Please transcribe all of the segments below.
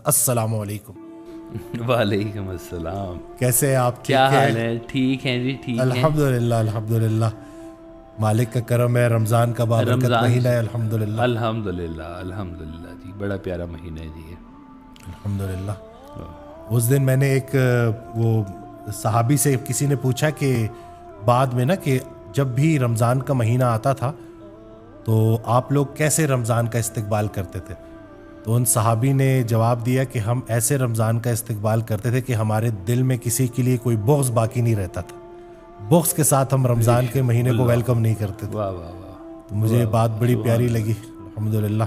السلام علیکم. وعلیکم السلام. کیسے ہیں آپ؟ کیا حال ہے؟ ٹھیک ہیں جی، ٹھیک ہیں الحمدللہ. الحمدللہ مالک کا کرم ہے. رمضان کا بابرکت مہینہ ہے. الحمدللہ الحمدللہ الحمدللہ جی، بڑا پیارا مہینہ ہے جی. الحمدللہ. اس دن میں نے ایک وہ صحابی سے کسی نے پوچھا کہ بعد میں نا کہ جب بھی رمضان کا مہینہ آتا تھا تو آپ لوگ کیسے رمضان کا استقبال کرتے تھے؟ تو ان صحابی نے جواب دیا کہ ہم ایسے رمضان کا استقبال کرتے تھے کہ ہمارے دل میں کسی کے لیے کوئی بغض باقی نہیں رہتا تھا. بغض کے ساتھ ہم رمضان کے مہینے کو ویلکم نہیں کرتے تھے. واہ واہ واہ. تو مجھے یہ بات بڑی پیاری لگی. الحمدللہ.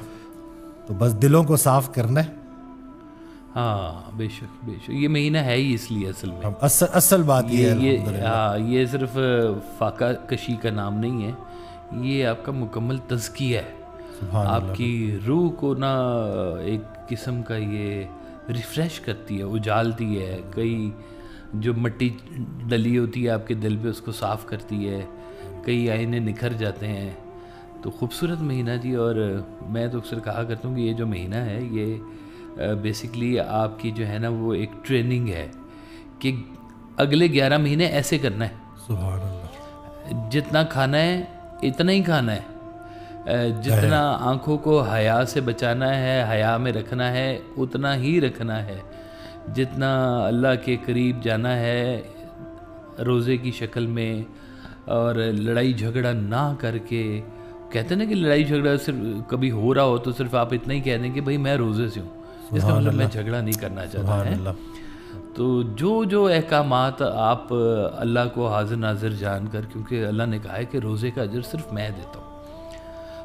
تو بس دلوں کو صاف کرنا ہے. ہاں بے شک بے شک، یہ مہینہ ہے ہی اس لیے اصل میں. اصل بات یہ ہے یہ صرف فاقہ کشی کا نام نہیں ہے، یہ آپ کا مکمل تزکیہ ہے. آپ کی روح کو نا ایک قسم کا یہ ریفریش کرتی ہے، اجالتی ہے. کئی جو مٹی ڈلی ہوتی ہے آپ کے دل پہ اس کو صاف کرتی ہے. کئی آئینے نکھر جاتے ہیں. تو خوبصورت مہینہ جی. اور میں تو اکثر کہا کرتا ہوں کہ یہ جو مہینہ ہے یہ بیسکلی آپ کی جو ہے نا وہ ایک ٹریننگ ہے کہ اگلے 11 مہینے ایسے کرنا ہے. سبحان اللہ. جتنا کھانا ہے اتنا ہی کھانا ہے. جتنا آنکھوں کو حیا سے بچانا ہے، حیا میں رکھنا ہے، اتنا ہی رکھنا ہے. جتنا اللہ کے قریب جانا ہے روزے کی شکل میں، اور لڑائی جھگڑا نہ کر کے. کہتے ہیں نا کہ لڑائی جھگڑا صرف کبھی ہو رہا ہو تو صرف آپ اتنا ہی کہہ دیں کہ بھائی میں روزے سے ہوں، اس کا مطلب میں جھگڑا نہیں کرنا چاہتا ہے. تو جو احکامات آپ اللہ کو حاضر ناظر جان کر، کیونکہ اللہ نے کہا ہے کہ روزے کا اجر صرف میں دیتا ہوں،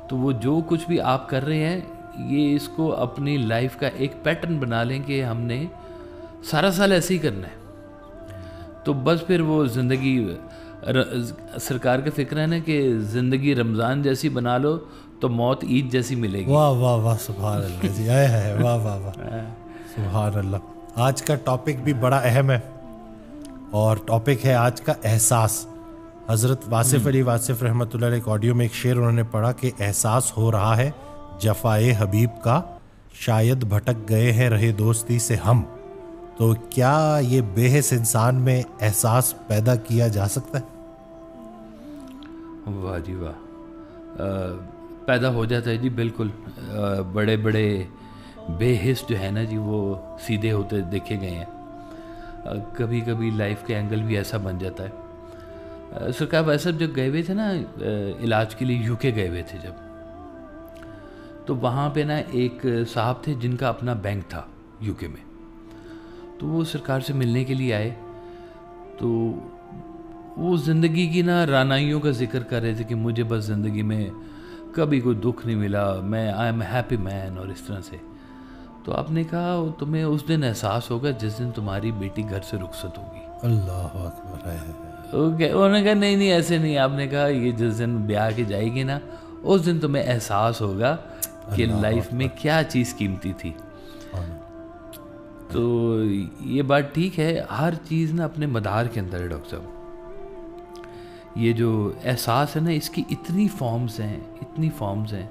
تو وہ جو کچھ بھی آپ کر رہے ہیں یہ اس کو اپنی لائف کا ایک پیٹرن بنا لیں کہ ہم نے سارا سال ایسے ہی کرنا ہے. تو بس پھر وہ زندگی سرکار کا فکر ہے نا کہ زندگی رمضان جیسی بنا لو تو موت عید جیسی ملے گی. واہ واہ واہ. سبحان اللہ جی. واہ واہ واہ. سبحان اللہ. آج کا ٹاپک بھی بڑا اہم ہے، اور ٹاپک ہے آج کا احساس. حضرت واصف علی واصف رحمۃ اللہ علیہ ایک آڈیو میں ایک شعر انہوں نے پڑھا کہ احساس ہو رہا ہے جفائے حبیب کا، شاید بھٹک گئے ہیں رہے دوستی سے ہم. تو کیا یہ بے حس انسان میں احساس پیدا کیا جا سکتا ہے؟ واہ جی واہ. پیدا ہو جاتا ہے جی بالکل. بڑے بڑے بے حس جو ہے نا جی وہ سیدھے ہوتے دیکھے گئے ہیں. کبھی کبھی لائف کے اینگل بھی ایسا بن جاتا ہے. سرکار ویسے جب گئے ہوئے تھے نا علاج کے لیے UK گئے ہوئے تھے جب، تو وہاں پہ نا ایک صاحب تھے جن کا اپنا بینک تھا UK میں. تو وہ سرکار سے ملنے کے لیے آئے. تو وہ زندگی کی نا رانائیوں کا ذکر کر رہے تھے کہ مجھے بس زندگی میں کبھی کوئی دکھ نہیں ملا، میں آئی ایم ہیپی مین، اور اس طرح سے. تو آپ نے کہا تمہیں اس دن احساس ہوگا جس دن تمہاری بیٹی گھر سے رخصت ہوگی. اللہ اکبر. انہوں نے کہا نہیں ایسے نہیں. آپ نے کہا یہ جس دن بیاہ کے جائے گی نا اس دن تمہیں احساس ہوگا کہ لائف میں کیا چیز قیمتی تھی. تو یہ بات ٹھیک ہے، ہر چیز نا اپنے مدار کے اندر ہے ڈاکٹر صاحب. یہ جو احساس ہے نا اس کی اتنی فارمز ہیں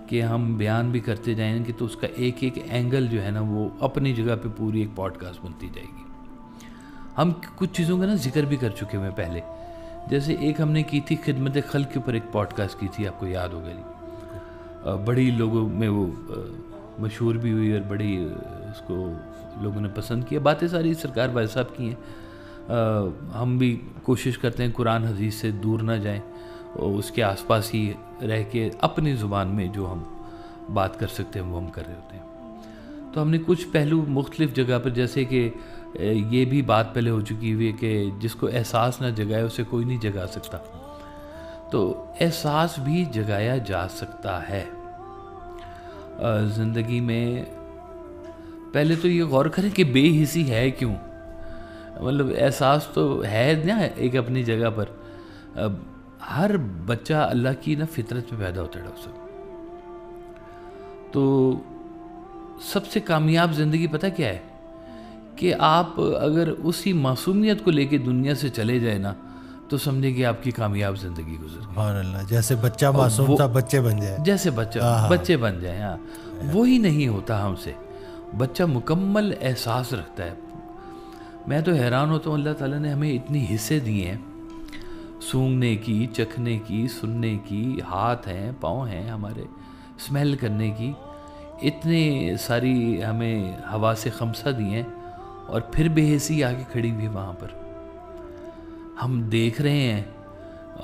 کہ ہم بیان بھی کرتے جائیں گے تو اس کا ایک ایک اینگل جو ہے نا وہ اپنی جگہ پہ پوری ایک پوڈ کاسٹ بنتی جائے گی. ہم کچھ چیزوں کا نا ذکر بھی کر چکے ہیں پہلے. جیسے ایک ہم نے کی تھی خدمت خلق کے اوپر ایک پوڈ کاسٹ کی تھی، آپ کو یاد ہوگا جی. بڑی لوگوں میں وہ مشہور بھی ہوئی اور بڑی اس کو لوگوں نے پسند کیا. باتیں ساری سرکار بھائی صاحب کی ہیں. ہم بھی کوشش کرتے ہیں قرآن حدیث سے دور نہ جائیں، اور اس کے آس پاس ہی رہ کے اپنی زبان میں جو ہم بات کر سکتے ہیں وہ ہم کر رہے ہوتے ہیں. تو ہم نے کچھ پہلو مختلف جگہ پر، جیسے کہ یہ بھی بات پہلے ہو چکی ہوئی ہے کہ جس کو احساس نہ جگائے اسے کوئی نہیں جگا سکتا. تو احساس بھی جگایا جا سکتا ہے زندگی میں. پہلے تو یہ غور کریں کہ بے حسی ہے کیوں. مطلب احساس تو ہے نا ایک اپنی جگہ پر. ہر بچہ اللہ کی نا فطرت پہ پیدا ہوتا ہے ڈاکٹر صاحب. تو سب سے کامیاب زندگی پتہ کیا ہے؟ کہ آپ اگر اسی معصومیت کو لے کے دنیا سے چلے جائیں نا تو سمجھے کہ آپ کی کامیاب زندگی گزر گئی. سبحان اللہ. جیسے بچہ معصوم تھا بچے بن جائے، جیسے بچے بن جائیں. ہاں وہی نہیں ہوتا ہم سے. بچہ مکمل احساس رکھتا ہے. میں تو حیران ہوتا ہوں, اللہ تعالیٰ نے ہمیں اتنی حصے دیے ہیں, سونگھنے کی, چکھنے کی, سننے کی, ہاتھ ہیں, پاؤں ہیں ہمارے, اسمیل کرنے کی, اتنے ساری ہمیں حواس خمسہ دیے ہیں, اور پھر بے حسی آ کے کھڑی ہوئی وہاں پر. ہم دیکھ رہے ہیں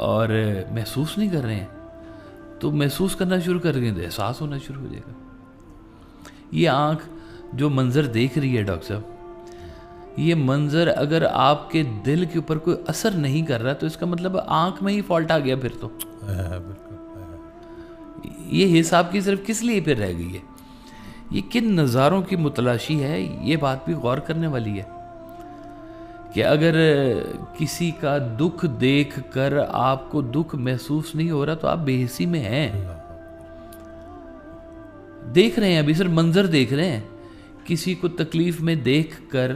اور محسوس نہیں کر رہے ہیں, تو محسوس کرنا شروع کر دیں تو احساس ہونا شروع ہو جائے گا. یہ آنکھ جو منظر دیکھ رہی ہے ڈاکٹر صاحب, یہ منظر اگر آپ کے دل کے اوپر کوئی اثر نہیں کر رہا تو اس کا مطلب آنکھ میں ہی فالٹ آ گیا. پھر تو یہ حساب کی صرف کس لیے پھر رہ گئی ہے؟ یہ کن نظاروں کی متلاشی ہے؟ یہ بات بھی غور کرنے والی ہے کہ اگر کسی کا دکھ دیکھ کر آپ کو دکھ محسوس نہیں ہو رہا تو آپ بے حسی میں ہیں. دیکھ رہے ہیں, ابھی صرف منظر دیکھ رہے ہیں. کسی کو تکلیف میں دیکھ کر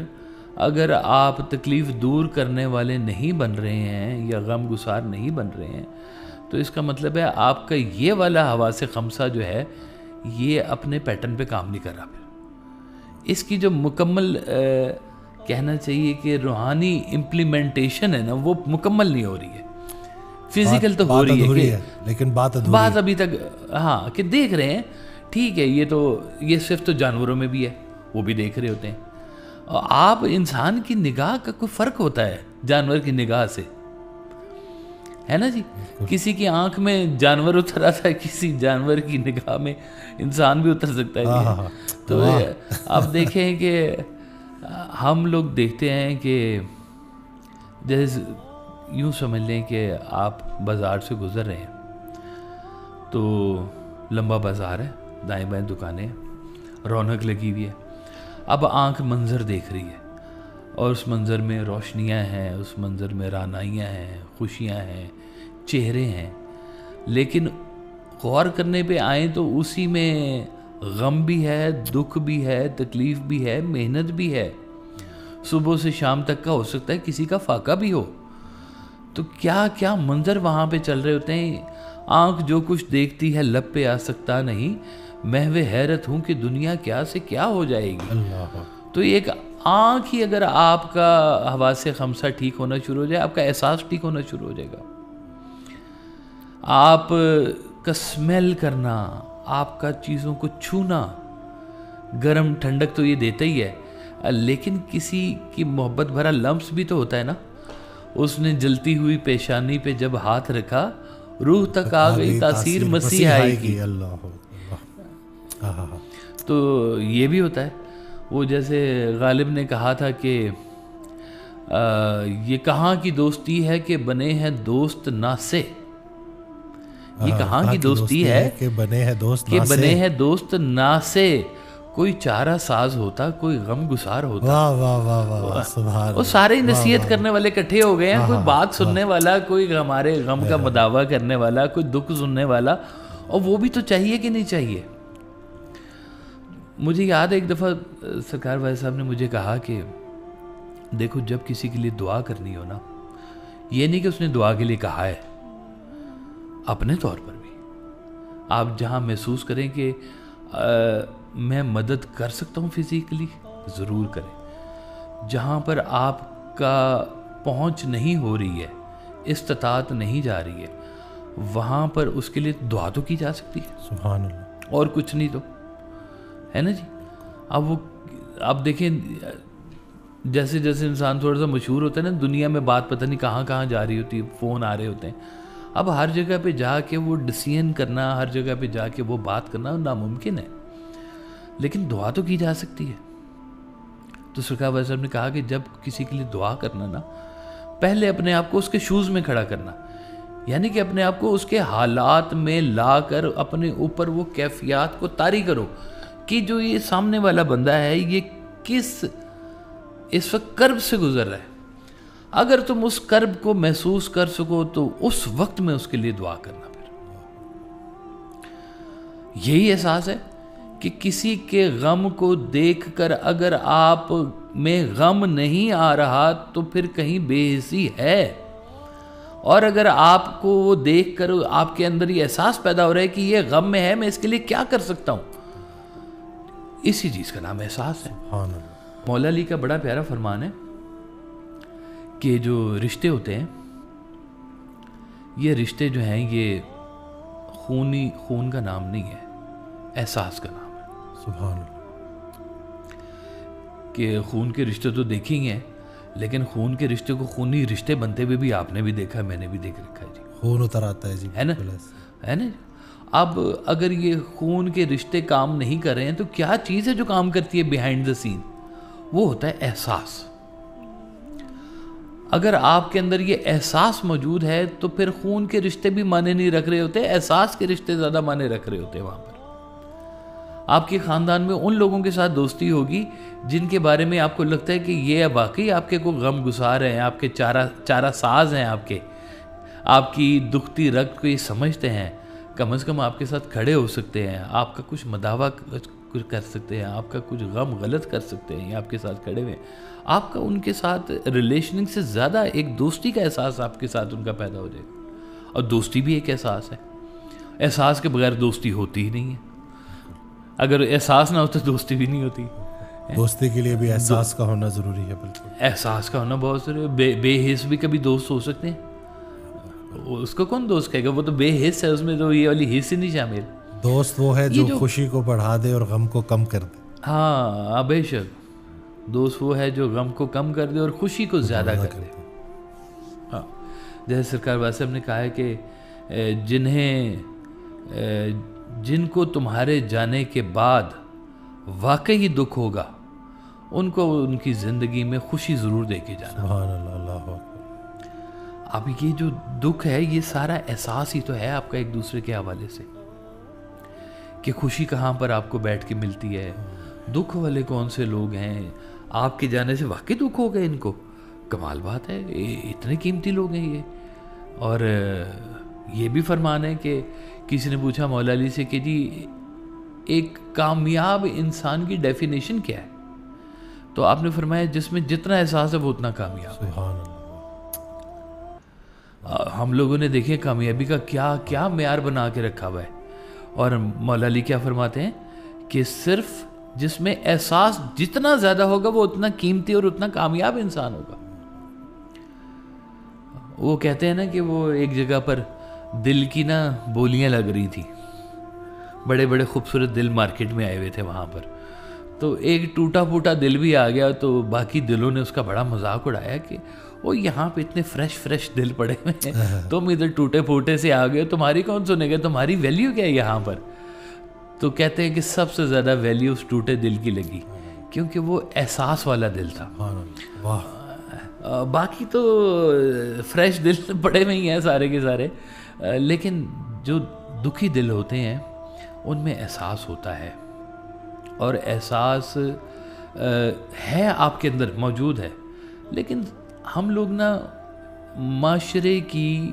اگر آپ تکلیف دور کرنے والے نہیں بن رہے ہیں یا غم گسار نہیں بن رہے ہیں تو اس کا مطلب ہے آپ کا یہ والا حواس خمسہ جو ہے یہ اپنے پیٹرن پہ کام نہیں کر رہا. پھر اس کی جو مکمل کہنا چاہیے کہ روحانی امپلیمنٹیشن ہے نا, وہ مکمل نہیں ہو رہی ہے. فزیکل تو ہو رہی ہے لیکن بات ابھی تک ہاں کہ دیکھ رہے ہیں, ٹھیک ہے. یہ صرف تو جانوروں میں بھی ہے, وہ بھی دیکھ رہے ہوتے ہیں. اور آپ انسان کی نگاہ کا کوئی فرق ہوتا ہے جانور کی نگاہ سے, ہے نا جی. کسی کی آنکھ میں جانور اتر آتا ہے, کسی جانور کی نگاہ میں انسان بھی اتر سکتا ہے. تو آپ دیکھیں کہ ہم لوگ دیکھتے ہیں کہ جیسے یوں سمجھ لیں کہ آپ بازار سے گزر رہے ہیں تو لمبا بازار ہے, دائیں بائیں دکانیں, رونق لگی ہوئی ہے. اب آنکھ منظر دیکھ رہی ہے اور اس منظر میں روشنیاں ہیں, اس منظر میں رعنائیاں ہیں, خوشیاں ہیں, چہرے ہیں. لیکن غور کرنے پہ آئیں تو اسی میں غم بھی ہے, دکھ بھی ہے, تکلیف بھی ہے, محنت بھی ہے. صبح سے شام تک کا ہو سکتا ہے, کسی کا فاقہ بھی ہو. تو کیا کیا منظر وہاں پہ چل رہے ہوتے ہیں. آنکھ جو کچھ دیکھتی ہے لب پہ آ سکتا نہیں, محو حیرت ہوں کہ دنیا کیا سے کیا ہو جائے گی. تو ایک آنکھ ہی اگر آپ کا حواس خمسہ ٹھیک ہونا شروع ہو جائے, آپ کا احساس ٹھیک ہونا شروع ہو جائے گا. آپ کا اسمیل کرنا, آپ کا چیزوں کو چھونا, گرم ٹھنڈک تو یہ دیتا ہی ہے, لیکن کسی کی محبت بھرا لمس بھی تو ہوتا ہے نا. اس نے جلتی ہوئی پیشانی پہ جب ہاتھ رکھا, روح تک آ گئی تاثیر مسیح آئے گی. تو یہ بھی ہوتا ہے. وہ جیسے غالب نے کہا تھا کہ یہ کہاں کی دوستی ہے کہ بنے ہیں دوست نہ سے. یہ کہاں کی دوستی ہے کہ بنے ہیں دوست نہ سے. کوئی چارہ ساز ہوتا, کوئی غم گسار ہوتا. وہ سارے نصیحت کرنے والے اکٹھے ہو گئے ہیں. کوئی بات سننے والا, کوئی ہمارے غم کا مداوع کرنے والا, کوئی دکھ سننے والا. اور وہ بھی تو چاہیے کہ نہیں چاہیے. مجھے یاد ہے ایک دفعہ سرکار بھائی صاحب نے مجھے کہا کہ دیکھو جب کسی کے لیے دعا کرنی ہو نا, یہ نہیں کہ اس نے دعا کے لیے کہا ہے, اپنے طور پر بھی آپ جہاں محسوس کریں کہ میں مدد کر سکتا ہوں فزیکلی, ضرور کریں. جہاں پر آپ کا پہنچ نہیں ہو رہی ہے, استطاعت نہیں جا رہی ہے, وہاں پر اس کے لیے دعا تو کی جا سکتی ہے. سبحان اللہ. اور کچھ نہیں تو, ہے نا جی. اب وہ آپ دیکھیں جیسے جیسے انسان تھوڑا سا مشہور ہوتا ہے نا, دنیا میں بات پتہ نہیں کہاں کہاں جا رہی ہوتی ہے, فون آ رہے ہوتے ہیں. اب ہر جگہ پہ جا کے وہ ڈسیزن کرنا, ہر جگہ پہ جا کے وہ بات کرنا ناممکن ہے, لیکن دعا تو کی جا سکتی ہے. تو سرکار بھائی صاحب نے کہا کہ جب کسی کے لیے دعا کرنا نا, پہلے اپنے آپ کو اس کے شوز میں کھڑا کرنا, یعنی کہ اپنے آپ کو اس کے حالات میں لا کر اپنے اوپر وہ کیفیات کو طاری کرو کہ جو یہ سامنے والا بندہ ہے یہ کس اس وقت کرب سے گزر رہا ہے. اگر تم اس کرب کو محسوس کر سکو تو اس وقت میں اس کے لیے دعا کرنا. پھر یہی احساس ہے کہ کسی کے غم کو دیکھ کر اگر آپ میں غم نہیں آ رہا تو پھر کہیں بے حسی ہے, اور اگر آپ کو وہ دیکھ کر آپ کے اندر یہ احساس پیدا ہو رہا ہے کہ یہ غم میں ہے, میں اس کے لیے کیا کر سکتا ہوں, اسی چیز کا نام احساس ہے. سبحان اللہ. مولا علی کا بڑا پیارا فرمان ہے کہ جو رشتے ہوتے ہیں یہ رشتے جو ہیں یہ خون کا نام نہیں ہے, احساس کا نام ہے. سبحان اللہ. کہ خون کے رشتے تو دیکھیں گے لیکن خون کے رشتے کو خونی رشتے بنتے ہوئے بھی آپ نے بھی دیکھا ہے, میں نے بھی دیکھ رکھا ہے جی. خون اتر آتا ہے جی, ہے نا, ہے نا. اب اگر یہ خون کے رشتے کام نہیں کر رہے ہیں تو کیا چیز ہے جو کام کرتی ہے بیہائنڈ دا سین؟ وہ ہوتا ہے احساس. اگر آپ کے اندر یہ احساس موجود ہے تو پھر خون کے رشتے بھی معنی نہیں رکھ رہے ہوتے, احساس کے رشتے زیادہ معنی رکھ رہے ہوتے ہیں. وہاں پر آپ کے خاندان میں ان لوگوں کے ساتھ دوستی ہوگی جن کے بارے میں آپ کو لگتا ہے کہ یہ واقعی آپ کے کوئی غم گسار ہیں, آپ کے چارہ ساز ہیں, آپ کی دکھتی رگ کو یہ سمجھتے ہیں, کم از کم آپ کے ساتھ کھڑے ہو سکتے ہیں, آپ کا کچھ مداوع کر سکتے ہیں, آپ کا کچھ غم غلط کر سکتے ہیں, آپ کے ساتھ کھڑے ہوئے. آپ کا ان کے ساتھ ریلیشننگ سے زیادہ ایک دوستی کا احساس آپ کے ساتھ ان کا پیدا ہو جائے گا. اور دوستی بھی ایک احساس ہے, احساس کے بغیر دوستی ہوتی ہی نہیں ہے. اگر احساس نہ ہو تو دوستی بھی نہیں ہوتی. دوستی کے لیے بھی احساس کا ہونا ضروری ہے. بالکل احساس کا ہونا بہت ضروری ہے. بے حس بھی کبھی دوست ہو سکتے ہیں. اس کو کون دوست کہے گا, وہ تو بے حس ہے, اس میں تو یہ والی حس ہی نہیں شامل. دوست وہ ہے جو خوشی کو بڑھا دے اور غم کو کم کر دے. ہاں بے شک, دوست وہ ہے جو غم کو کم کر دے اور خوشی کو زیادہ کر دے. ہاں, جیسے سرکار والا صاحب نے کہا ہے کہ جن کو تمہارے جانے کے بعد واقعی دکھ ہوگا ان کو ان کی زندگی میں خوشی ضرور دے کے جانا. سبحان اللہ, اللہ اکبر. اب یہ جو دکھ ہے یہ سارا احساس ہی تو ہے آپ کا ایک دوسرے کے حوالے سے, کہ خوشی کہاں پر آپ کو بیٹھ کے ملتی ہے, دکھ والے کون سے لوگ ہیں. آپ کے جانے سے واقعی دکھ ہو گئے ان کو, کمال بات ہے, اتنے قیمتی لوگ ہیں یہ. اور یہ بھی فرمان ہے کہ کسی نے پوچھا مولا علی سے کہ جی ایک کامیاب انسان کی ڈیفینیشن کیا ہے, تو آپ نے فرمایا جس میں جتنا احساس ہے وہ اتنا کامیاب ہے. سبحان اللہ. ہم لوگوں نے دیکھے کامیابی کا کیا معیار بنا کے رکھا ہوا ہے, اور مولا علی کیا فرماتے ہیں کہ صرف جس میں احساس جتنا زیادہ ہوگا وہ اتنا قیمتی اور اتنا کامیاب انسان ہوگا. وہ کہتے ہیں نا کہ وہ ایک جگہ پر دل کی نا بولیاں لگ رہی تھی, بڑے بڑے خوبصورت دل مارکیٹ میں آئے ہوئے تھے وہاں پر, تو ایک ٹوٹا پھوٹا دل بھی آ گیا, تو باقی دلوں نے اس کا بڑا مذاق اڑایا کہ وہ یہاں پہ اتنے فریش دل پڑے ہوئے ہیں, تم ادھر ٹوٹے پھوٹے سے آ گئے, تمہاری کون سنے گا, تمہاری ویلیو کیا ہے یہاں پر. تو کہتے ہیں کہ سب سے زیادہ ویلیو اس ٹوٹے دل کی لگی کیونکہ وہ احساس والا دل تھا. واہ. باقی تو فریش دل پڑے ہوئے ہی ہیں سارے کے سارے, لیکن جو دکھی دل ہوتے ہیں ان میں احساس ہوتا ہے, اور احساس ہے آپ کے اندر موجود ہے, لیکن ہم لوگ نا معاشرے کی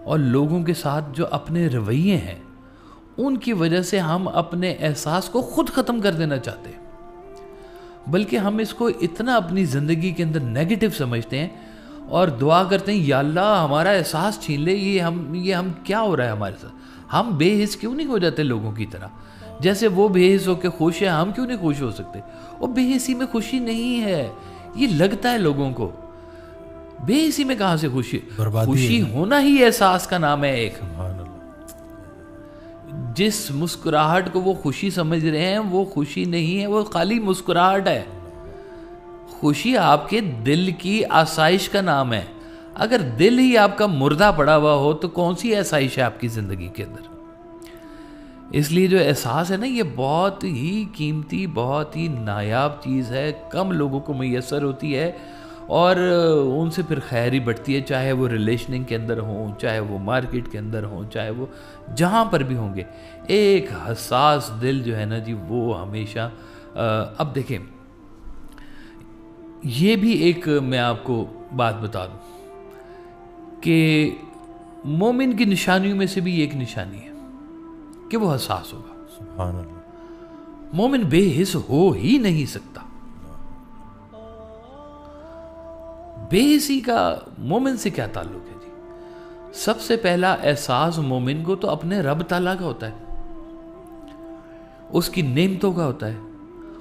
اور لوگوں کے ساتھ جو اپنے رویے ہیں ان کی وجہ سے ہم اپنے احساس کو خود ختم کر دینا چاہتے ہیں, بلکہ ہم اس کو اتنا اپنی زندگی کے اندر نیگیٹو سمجھتے ہیں اور دعا کرتے ہیں یا اللہ ہمارا احساس چھین لے, یہ ہم کیا ہو رہا ہے ہمارے ساتھ, ہم بے حس کیوں نہیں ہو جاتے لوگوں کی طرح, جیسے وہ بے حس ہو کے خوش ہیں ہم کیوں نہیں خوش ہو سکتے. اور بے حسی میں خوشی نہیں ہے, یہ لگتا ہے لوگوں کو, بے حسی میں کہاں سے خوشی, خوشی ہونا ہی احساس کا نام ہے ایک. جس مسکراہٹ کو وہ خوشی سمجھ رہے ہیں وہ خوشی نہیں ہے, وہ خالی مسکراہٹ ہے. خوشی آپ کے دل کی آسائش کا نام ہے. اگر دل ہی آپ کا مردہ پڑا ہوا ہو تو کون سی آسائش ہے آپ کی زندگی کے اندر. اس لیے جو احساس ہے نا یہ بہت ہی قیمتی, بہت ہی نایاب چیز ہے, کم لوگوں کو میسر ہوتی ہے, اور ان سے پھر خیر ہی بڑھتی ہے, چاہے وہ ریلیشننگ کے اندر ہوں, چاہے وہ مارکیٹ کے اندر ہوں, چاہے وہ جہاں پر بھی ہوں گے. ایک حساس دل جو ہے نا جی وہ ہمیشہ اب دیکھیں یہ بھی ایک میں آپ کو بات بتا دوں کہ مومن کی نشانیوں میں سے بھی ایک نشانی ہے کہ وہ حساس ہوگا. سبحان اللہ. مومن بے حس ہو ہی نہیں سکتا. بے حسی کا مومن سے کیا تعلق ہے جی؟ سب سے پہلا احساس مومن کو تو اپنے رب تعالیٰ کا ہوتا ہے, اس کی نعمتوں کا ہوتا ہے,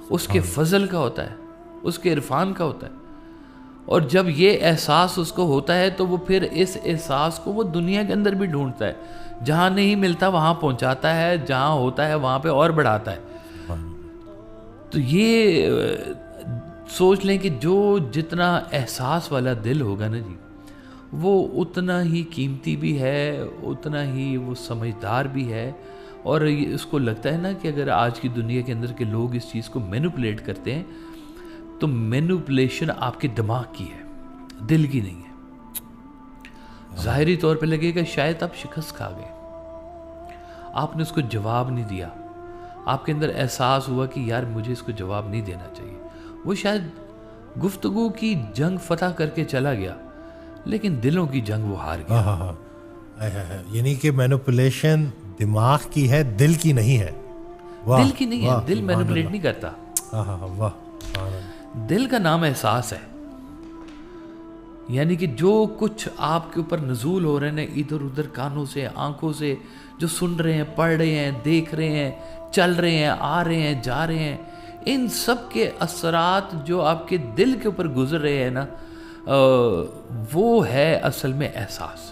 اس کے فضل کا ہوتا ہے, اس کے عرفان کا ہوتا ہے. اور جب یہ احساس اس کو ہوتا ہے تو وہ پھر اس احساس کو وہ دنیا کے اندر بھی ڈھونڈتا ہے, جہاں نہیں ملتا وہاں پہنچاتا ہے, جہاں ہوتا ہے وہاں پہ اور بڑھاتا ہے. تو یہ سوچ لیں کہ جو جتنا احساس والا دل ہوگا نا جی, وہ اتنا ہی قیمتی بھی ہے, اتنا ہی وہ سمجھدار بھی ہے. اور اس کو لگتا ہے نا کہ اگر آج کی دنیا کے اندر کے لوگ اس چیز کو مینوپولیٹ کرتے ہیں تو مینوپولیشن آپ کے دماغ کی ہے, دل کی نہیں ہے. ظاہری طور پہ لگے گا شاید آپ شکست کھا گئے, آپ نے اس کو جواب نہیں دیا, آپ کے اندر احساس ہوا کہ یار مجھے اس کو جواب نہیں دینا چاہیے. وہ شاید گفتگو کی جنگ فتح کر کے چلا گیا, لیکن دلوں کی جنگ وہ ہار گیا. یعنی کہ مینوپولیشن دماغ کی ہے, دل کی نہیں ہے. دل کی نہیں ہے, دل مینوپولیٹ نہیں کرتا. دل کا نام احساس ہے. یعنی کہ جو کچھ آپ کے اوپر نزول ہو رہے ہیں ادھر ادھر, کانوں سے, آنکھوں سے, جو سن رہے ہیں, پڑھ رہے ہیں, دیکھ رہے ہیں, چل رہے ہیں, آ رہے ہیں, جا رہے ہیں, ان سب کے اثرات جو آپ کے دل کے اوپر گزر رہے ہیں نا, وہ ہے اصل میں احساس.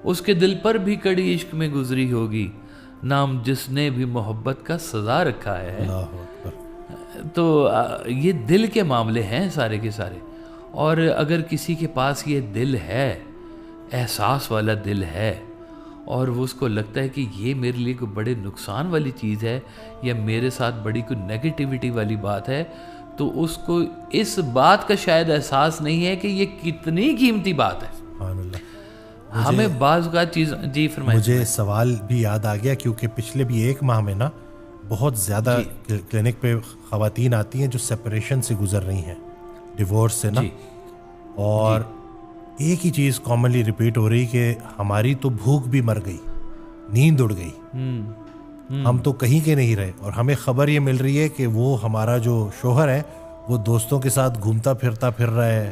اس کے دل پر بھی کڑی عشق میں گزری ہوگی, نام جس نے بھی محبت کا سزا رکھا ہے. تو یہ دل کے معاملے ہیں سارے کے سارے. اور اگر کسی کے پاس یہ دل ہے, احساس والا دل ہے, اور وہ اس کو لگتا ہے کہ یہ میرے لیے کوئی بڑے نقصان والی چیز ہے یا میرے ساتھ بڑی کوئی نیگیٹیوٹی والی بات ہے, تو اس کو اس بات کا شاید احساس نہیں ہے کہ یہ کتنی قیمتی بات ہے. ہمیں بعض کا چیز جی فرمائیں. مجھے سوال بھی یاد آ گیا, کیونکہ پچھلے بھی 1 ماہ میں نا بہت زیادہ کلینک پہ خواتین آتی ہیں جو سپریشن سے گزر رہی ہیں, ڈیورس سے نا, اور ایک ہی چیز کامنلی ریپیٹ ہو رہی کہ ہماری تو بھوک بھی مر گئی, نیند اڑ گئی, ہم تو کہیں کے نہیں رہے. اور ہمیں خبر یہ مل رہی ہے کہ وہ ہمارا جو شوہر ہے وہ دوستوں کے ساتھ گھومتا پھر رہا ہے,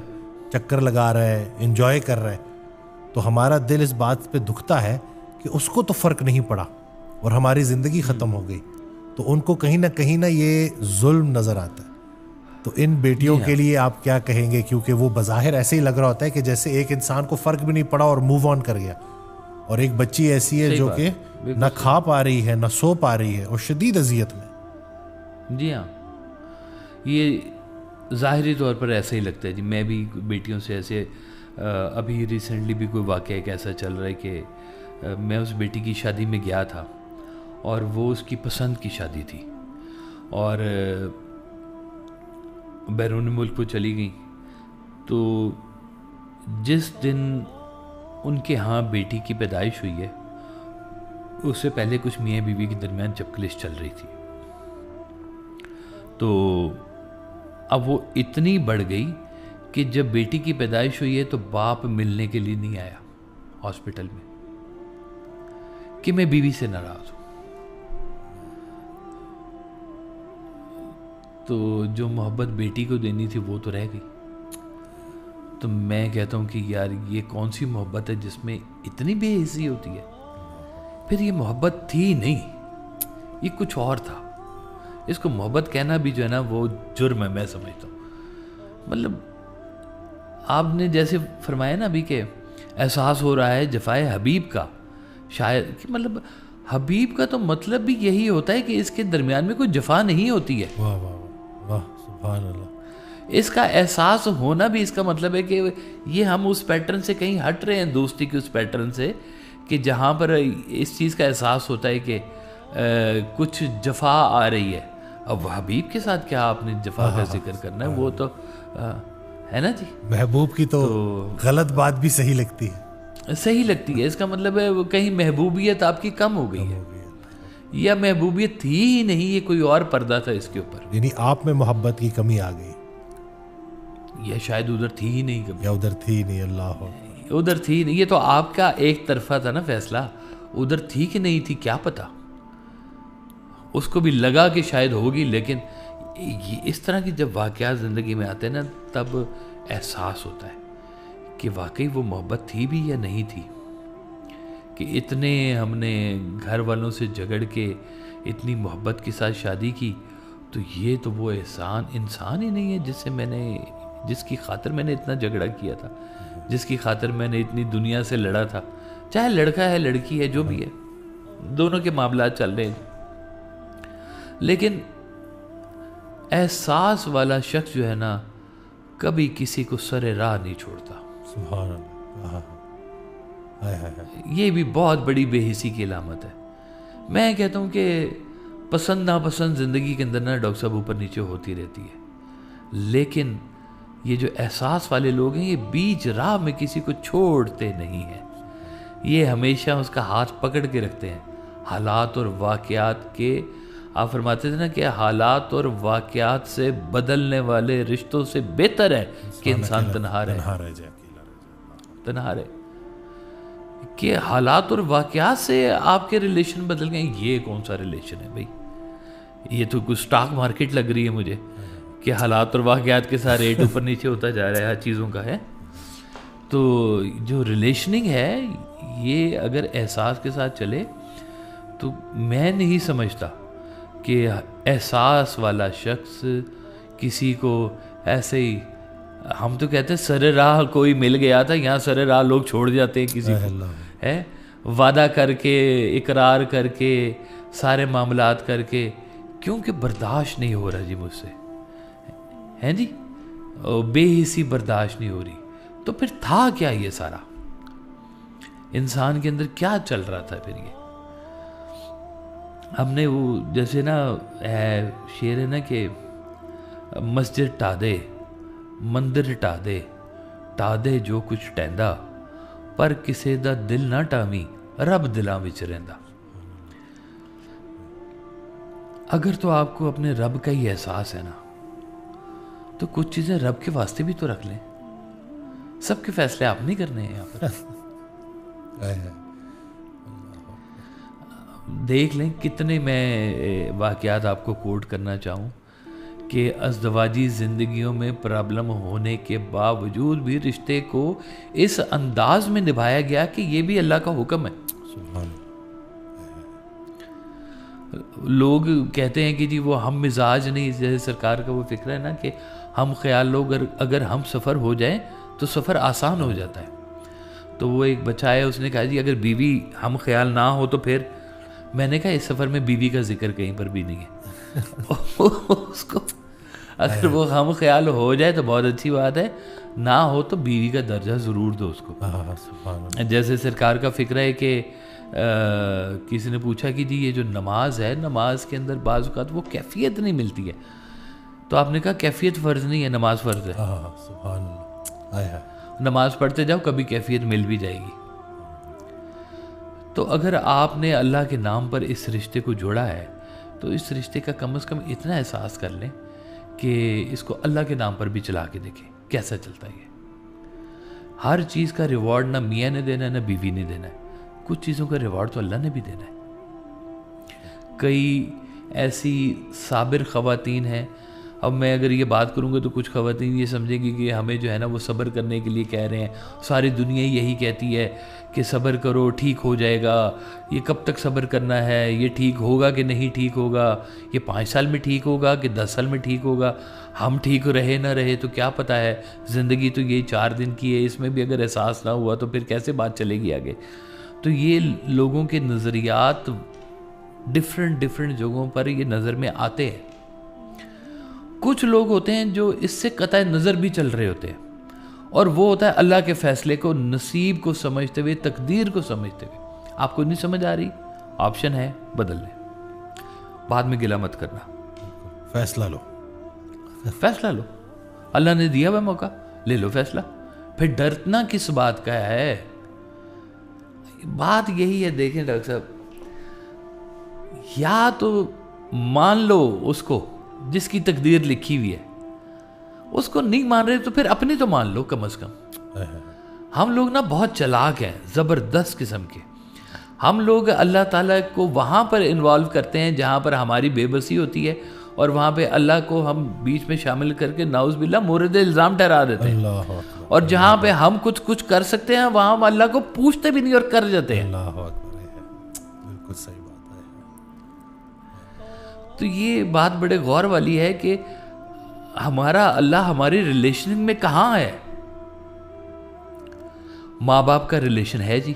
چکر لگا رہا ہے, انجوائے کر رہا ہے. تو ہمارا دل اس بات پہ دکھتا ہے کہ اس کو تو فرق نہیں پڑا اور ہماری زندگی ختم ہو گئی. تو ان کو کہیں نہ یہ ظلم نظر آتا ہے. تو ان بیٹیوں کے لیے آپ کیا کہیں گے, کیونکہ وہ بظاہر ایسے ہی لگ رہا ہوتا ہے کہ جیسے ایک انسان کو فرق بھی نہیں پڑا اور موو آن کر گیا, اور ایک بچی ایسی ہے جو کہ نہ کھا پا رہی ہے, نہ سو پا رہی ہے, اور شدید اذیت میں. جی ہاں, یہ ظاہری طور پر ایسا ہی لگتا ہے جی. میں بھی بیٹیوں سے ایسے, ابھی ریسنٹلی بھی کوئی واقعہ ایک ایسا چل رہا ہے کہ میں اس بیٹی کی شادی میں گیا تھا, اور وہ اس کی پسند کی شادی تھی, اور بیرون ملک وہ چلی گئی. تو جس دن ان کے ہاں بیٹی کی پیدائش ہوئی ہے, اس سے پہلے کچھ میاں بیوی کے درمیان چپکلش چل رہی تھی. تو اب وہ اتنی بڑھ گئی کہ جب بیٹی کی پیدائش ہوئی ہے تو باپ ملنے کے لیے نہیں آیا ہاسپٹل میں کہ میں بیوی سے ناراض ہوں. تو جو محبت بیٹی کو دینی تھی وہ تو رہ گئی. تو میں کہتا ہوں کہ یار یہ کون سی محبت ہے جس میں اتنی بے حسی ہوتی ہے. پھر یہ محبت تھی نہیں, یہ کچھ اور تھا. اس کو محبت کہنا بھی جو ہے نا وہ جرم ہے, میں سمجھتا ہوں. مطلب آپ نے جیسے فرمایا نا ابھی کہ احساس ہو رہا ہے جفائے حبیب کا, شاید کہ مطلب حبیب کا تو مطلب بھی یہی ہوتا ہے کہ اس کے درمیان میں کوئی جفا نہیں ہوتی ہے. واہ واہ واہ, سبحان اللہ. اس کا احساس ہونا بھی اس کا مطلب ہے کہ یہ ہم اس پیٹرن سے کہیں ہٹ رہے ہیں, دوستی کے اس پیٹرن سے, کہ جہاں پر اس چیز کا احساس ہوتا ہے کہ کچھ جفا آ رہی ہے. اب حبیب کے ساتھ کیا آپ نے جفا کا ذکر کرنا ہے, وہ تو ہے نا جی. محبوب کی تو غلط بات بھی صحیح لگتی ہے, صحیح لگتی ہے. اس کا مطلب ہے کہیں محبوبیت آپ کی کم ہو گئی ہے, یا محبوبیت تھی ہی نہیں, یہ کوئی اور پردہ تھا اس کے اوپر. یعنی آپ میں محبت کی کمی آ گئی, یا شاید ادھر تھی ہی نہیں کبھی, یا ادھر تھی نہیں. اللہ ادھر تھی نہیں. یہ تو آپ کا ایک طرفہ تھا نا فیصلہ, ادھر تھی کہ نہیں تھی کیا پتا. اس کو بھی لگا کہ شاید ہوگی, لیکن اس طرح کی جب واقعات زندگی میں آتے ہیں نا تب احساس ہوتا ہے کہ واقعی وہ محبت تھی بھی یا نہیں تھی. کہ اتنے ہم نے گھر والوں سے جھگڑ کے اتنی محبت کے ساتھ شادی کی, تو یہ تو وہ انسان ہی نہیں ہے جس کی خاطر میں نے اتنا جھگڑا کیا تھا، جس کی خاطر میں نے اتنی دنیا سے لڑا تھا، چاہے لڑکا ہے لڑکی ہے جو بھی ہے، دونوں کے معاملات چل رہے ہیں، لیکن احساس والا شخص جو ہے نا کبھی کسی کو سر راہ نہیں چھوڑتا. سبحان اللہ. یہ بھی بہت بڑی بے حسی کی علامت ہے. میں کہتا ہوں کہ پسند ناپسند زندگی کے اندر نا ڈاکٹر صاحب اوپر نیچے ہوتی رہتی ہے، لیکن یہ جو احساس والے لوگ ہیں یہ بیچ راہ میں کسی کو چھوڑتے نہیں ہیں. یہ ہمیشہ اس کا ہاتھ پکڑ کے رکھتے ہیں. حالات اور واقعات کے، آپ فرماتے تھے نا کہ حالات اور واقعات سے بدلنے والے رشتوں سے بہتر ہے کہ انسان تنہا رہے، کہ حالات اور واقعات سے آپ کے ریلیشن بدل گئے. یہ کون سا ریلیشن ہے بھائی؟ یہ تو کچھ سٹاک مارکیٹ لگ رہی ہے مجھے کہ حالات اور واقعات کے ساتھ ریٹ اوپر نیچے ہوتا جا رہا ہے ہر چیزوں کا ہے. تو جو ریلیشننگ ہے یہ اگر احساس کے ساتھ چلے تو میں نہیں سمجھتا کہ احساس والا شخص کسی کو ایسے ہی، ہم تو کہتے ہیں سر راہ کوئی مل گیا تھا، یہاں سر راہ لوگ چھوڑ جاتے ہیں کسی کو، ہے وعدہ کر کے، اقرار کر کے، سارے معاملات کر کے، کیونکہ برداشت نہیں ہو رہا جی مجھ سے، ہیں جی بے حسی برداشت نہیں ہو رہی. تو پھر تھا کیا یہ سارا؟ انسان کے اندر کیا چل رہا تھا پھر؟ یہ ہم نے وہ جیسے نا شعر ہے نا کہ مسجد ٹا دے مندر ٹا دے جو کچھ ٹیندا، پر کسے دا دل نہ ٹاویں رب دلاں وچ رہندا. اگر تو آپ کو اپنے رب کا ہی احساس ہے نا تو کچھ چیزیں رب کے واسطے بھی تو رکھ لیں. سب کے فیصلے آپ نہیں کرنے ہیں یہاں پر. دیکھ لیں کتنے میں واقعات آپ کو کوٹ کرنا چاہوں کہ ازدواجی زندگیوں میں پرابلم ہونے کے باوجود بھی رشتے کو اس انداز میں نبھایا گیا کہ یہ بھی اللہ کا حکم ہے. لوگ کہتے ہیں کہ جی وہ ہم مزاج نہیں، جیسے سرکار کا وہ فکر ہے نا کہ ہم خیال لوگ اگر ہم سفر ہو جائیں تو سفر آسان ہو جاتا ہے. تو وہ ایک بچہ ہے، اس نے کہا جی اگر بیوی ہم خیال نہ ہو تو پھر، میں نے کہا اس سفر میں بیوی کا ذکر کہیں پر بھی نہیں ہے. اس کو اگر وہ ہم خیال ہو جائے تو بہت اچھی بات ہے، نہ ہو تو بیوی کا درجہ ضرور دو اس کو. جیسے سرکار کا فکر ہے کہ کسی نے پوچھا کہ جی یہ جو نماز ہے، نماز کے اندر بعض اوقات وہ کیفیت نہیں ملتی ہے، تو آپ نے کہا کیفیت فرض نہیں ہے، نماز فرض ہے. نماز پڑھتے جاؤ کبھی کیفیت مل بھی جائے گی. تو اگر آپ نے اللہ کے نام پر اس رشتے کو جوڑا ہے تو اس رشتے کا کم از کم اتنا احساس کر لیں کہ اس کو اللہ کے نام پر بھی چلا کے دیکھیں کیسا چلتا ہے. ہر چیز کا ریوارڈ نہ میاں نے دینا ہے نہ بیوی نے دینا ہے، کچھ چیزوں کا ریوارڈ تو اللہ نے بھی دینا ہے. کئی ایسی صابر خواتین ہیں، اب میں اگر یہ بات کروں گا تو کچھ خواتین یہ سمجھیں گی کہ ہمیں جو ہے نا وہ صبر کرنے کے لیے کہہ رہے ہیں، ساری دنیا یہی کہتی ہے کہ صبر کرو ٹھیک ہو جائے گا. یہ کب تک صبر کرنا ہے؟ یہ ٹھیک ہوگا کہ نہیں ٹھیک ہوگا؟ یہ 5 سال میں ٹھیک ہوگا کہ 10 سال میں ٹھیک ہوگا؟ ہم ٹھیک رہے نہ رہے تو کیا پتہ ہے، زندگی تو یہ 4 دن کی ہے، اس میں بھی اگر احساس نہ ہوا تو پھر کیسے بات چلے گی آگے. تو یہ لوگوں کے نظریات ڈفرینٹ جگہوں پر یہ نظر میں آتے ہیں. کچھ لوگ ہوتے ہیں جو اس سے قطع نظر بھی چل رہے ہوتے ہیں، اور وہ ہوتا ہے اللہ کے فیصلے کو، نصیب کو سمجھتے ہوئے، تقدیر کو سمجھتے ہوئے. آپ کو نہیں سمجھ آ رہی، آپشن ہے بدل لیں، بعد میں گلہ مت کرنا، فیصلہ لو. اللہ نے دیا ہوا موقع، لے لو فیصلہ. پھر ڈرنا کس بات کا ہے؟ بات یہی ہے. دیکھیں ڈاکٹر صاحب، یا تو مان لو اس کو جس کی تقدیر لکھی ہوئی ہے، اس کو نہیں مان رہے تو پھر اپنی تو مان لو کم از کم. ہم لوگ نا بہت چلاک ہیں، زبردست قسم کے. ہم لوگ اللہ تعالیٰ کو وہاں پر انوالو کرتے ہیں جہاں پر ہماری بے بسی ہوتی ہے، اور وہاں پہ اللہ کو ہم بیچ میں شامل کر کے نعوذ باللہ مورد الزام ٹھہرا دیتے ہیں. اور جہاں پہ ہم کچھ کر سکتے ہیں وہاں ہم اللہ کو پوچھتے بھی نہیں اور کر جاتے ہیں. بالکل صحیح بات ہے. تو یہ بات بڑے غور والی ہے کہ ہمارا اللہ ہماری ریلیشن میں کہاں ہے؟ ماں باپ کا ریلیشن ہے جی،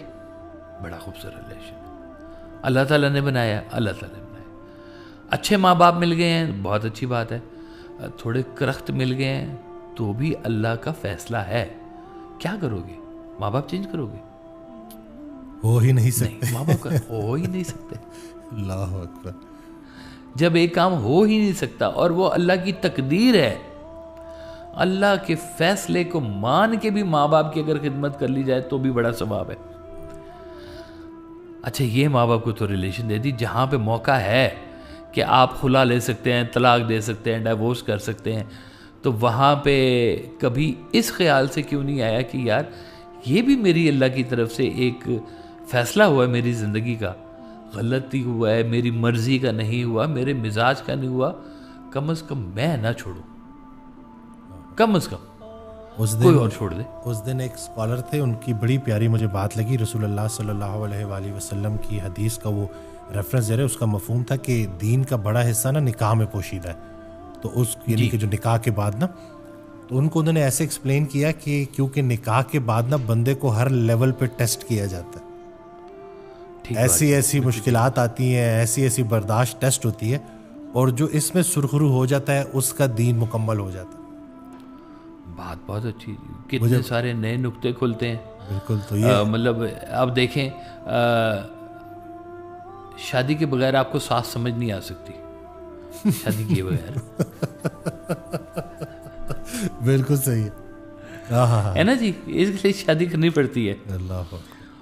بڑا خوبصورت ریلیشن ہے، اللہ تعالیٰ نے بنایا، اللہ تعالیٰ نے بنایا۔ اچھے ماں باپ مل گئے ہیں، بہت اچھی بات ہے، تھوڑے کرخت مل گئے ہیں تو بھی اللہ کا فیصلہ ہے۔ کیا کرو گے؟ ماں باپ چینج کرو گے؟ ہو ہی نہیں سکتے، نہیں، ماں باپ کا ہو ہی نہیں سکتے۔ اللہ اکبر۔ جب ایک کام ہو ہی نہیں سکتا اور وہ اللہ کی تقدیر ہے، اللہ کے فیصلے کو مان کے بھی ماں باپ کی اگر خدمت کر لی جائے تو بھی بڑا ثواب ہے۔ اچھا، یہ ماں باپ کو تو ریلیشن دے دی جہاں پہ موقع ہے کہ آپ خلا لے سکتے ہیں، طلاق دے سکتے ہیں، ڈائیورس کر سکتے ہیں، تو وہاں پہ کبھی اس خیال سے کیوں نہیں آیا کہ یار یہ بھی میری اللہ کی طرف سے ایک فیصلہ ہوا ہے، میری زندگی کا غلطی ہوا ہے، میری مرضی کا نہیں ہوا، میرے مزاج کا نہیں ہوا، کم از کم میں نہ چھوڑوں، کم از کم کوئی اور چھوڑ دے۔ اس دن ایک اسکالر تھے، ان کی بڑی پیاری مجھے بات لگی، رسول اللہ صلی اللہ علیہ وآلہ وسلم کی حدیث کا وہ ریفرنس دے رہے، اس کا مفہوم تھا کہ دین کا بڑا حصہ نا نکاح میں پوشیدہ ہے، تو اس یعنی کہ جو نکاح کے بعد نا، تو ان کو انہوں نے ایسے ایکسپلین کیا کہ کیونکہ نکاح کے بعد نا بندے کو ہر لیول پہ ٹیسٹ کیا جاتا ہے، ایسی ایسی مشکلات آتی ہیں، ایسی ایسی برداشت ٹیسٹ ہوتی ہے، اور جو اس میں سرخرو ہو جاتا ہے اس کا دین مکمل ہو جاتا ہے۔ بات بہت اچھی، کتنے سارے نئے نقطے کھلتے ہیں۔ بالکل، تو یہ مطلب آپ دیکھیں، شادی کے بغیر آپ کو ساس سمجھ نہیں آ سکتی، شادی کیے بغیر۔ بالکل صحیح ہے نا جی، اس کے لیے شادی کرنی پڑتی ہے۔ اللہ،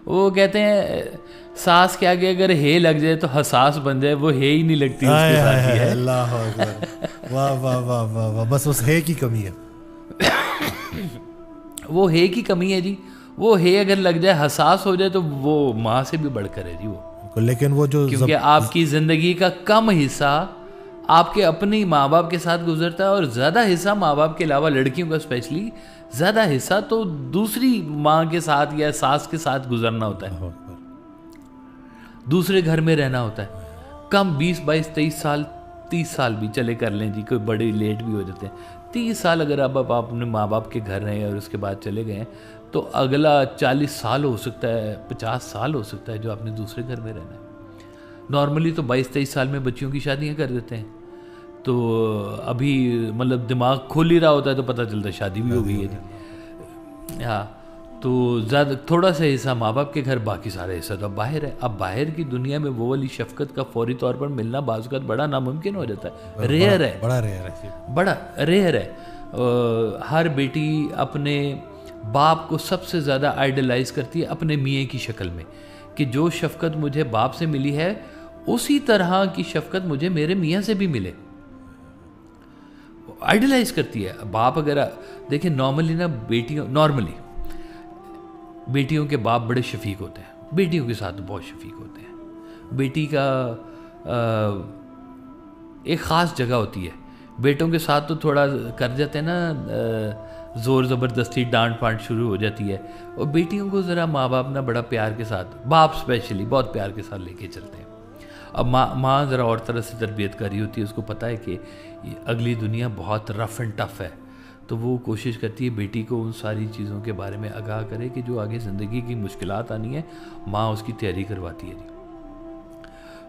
وہ کہتے ہیں ساس کے آگے اگر ہے لگ جائے تو حساس بن جائے، وہ ہے ہی نہیں لگتی اس کے ساتھ ہی ہے۔ اللہ اکبر، واہ واہ واہ واہ واہ، بس اس ہے کی کمی ہے، وہ ہے کی کمی ہے جی، وہ ہے اگر لگ جائے، حساس ہو جائے تو وہ ماں سے بھی بڑھ کر ہے جی وہ، لیکن وہ جو کیونکہ آپ کی زندگی کا کم حصہ آپ کے اپنی ماں باپ کے ساتھ گزرتا ہے، اور زیادہ حصہ ماں باپ کے علاوہ لڑکیوں کا اسپیشلی زیادہ حصہ تو دوسری ماں کے ساتھ یا ساس کے ساتھ گزرنا ہوتا ہے، دوسرے گھر میں رہنا ہوتا ہے۔ کم 20 22 23 سال 30 سال بھی چلے کر لیں جی، کوئی بڑے لیٹ بھی ہو جاتے ہیں، 30 سال اگر آپ اپنے ماں باپ کے گھر رہے اور اس کے بعد چلے گئے تو اگلا 40 سال ہو سکتا ہے، 50 سال ہو سکتا ہے جو آپ نے دوسرے گھر میں رہنا ہے۔ نارملی تو 22 23 سال میں بچیوں کی شادیاں کر دیتے ہیں، تو ابھی مطلب دماغ کھل ہی رہا ہوتا ہے تو پتہ چلتا ہے شادی بھی ہو گئی ہے جی۔ ہاں، تو زیادہ تھوڑا سا حصہ ماں باپ کے گھر، باقی سارا حصہ تو اب باہر ہے۔ اب باہر کی دنیا میں وہ والی شفقت کا فوری طور پر ملنا بعض اوقات بڑا ناممکن ہو جاتا ہے، ریئر ہے، بڑا ریئر ہے، بڑا ریئر ہے۔ ہر بیٹی اپنے باپ کو سب سے زیادہ آئیڈلائز کرتی ہے اپنے میاں کی شکل میں، کہ جو شفقت مجھے باپ سے ملی ہے اسی طرح کی شفقت مجھے میرے میاں سے بھی ملے، آئیڈلائز کرتی ہے۔ باپ اگر دیکھیں نارملی نا، بیٹیوں کے باپ بڑے شفیق ہوتے ہیں، بیٹیوں کے ساتھ بہت شفیق ہوتے ہیں، بیٹی کا ایک خاص جگہ ہوتی ہے، بیٹوں کے ساتھ تو تھوڑا کر جاتے ہیں نا، زور زبردستی ڈانٹ پانٹ شروع ہو جاتی ہے، اور بیٹیوں کو ذرا ماں باپ نا بڑا پیار کے ساتھ، باپ اسپیشلی بہت پیار کے ساتھ لے کے چلتے ہیں۔ اب ماں ذرا اور طرح سے تربیت کر رہی ہوتی ہے، اس کو پتہ ہے کہ اگلی دنیا بہت رف اینڈ ٹف ہے، تو وہ کوشش کرتی ہے بیٹی کو ان ساری چیزوں کے بارے میں آگاہ کرے کہ جو آگے زندگی کی مشکلات آنی ہے، ماں اس کی تیاری کرواتی ہے جی۔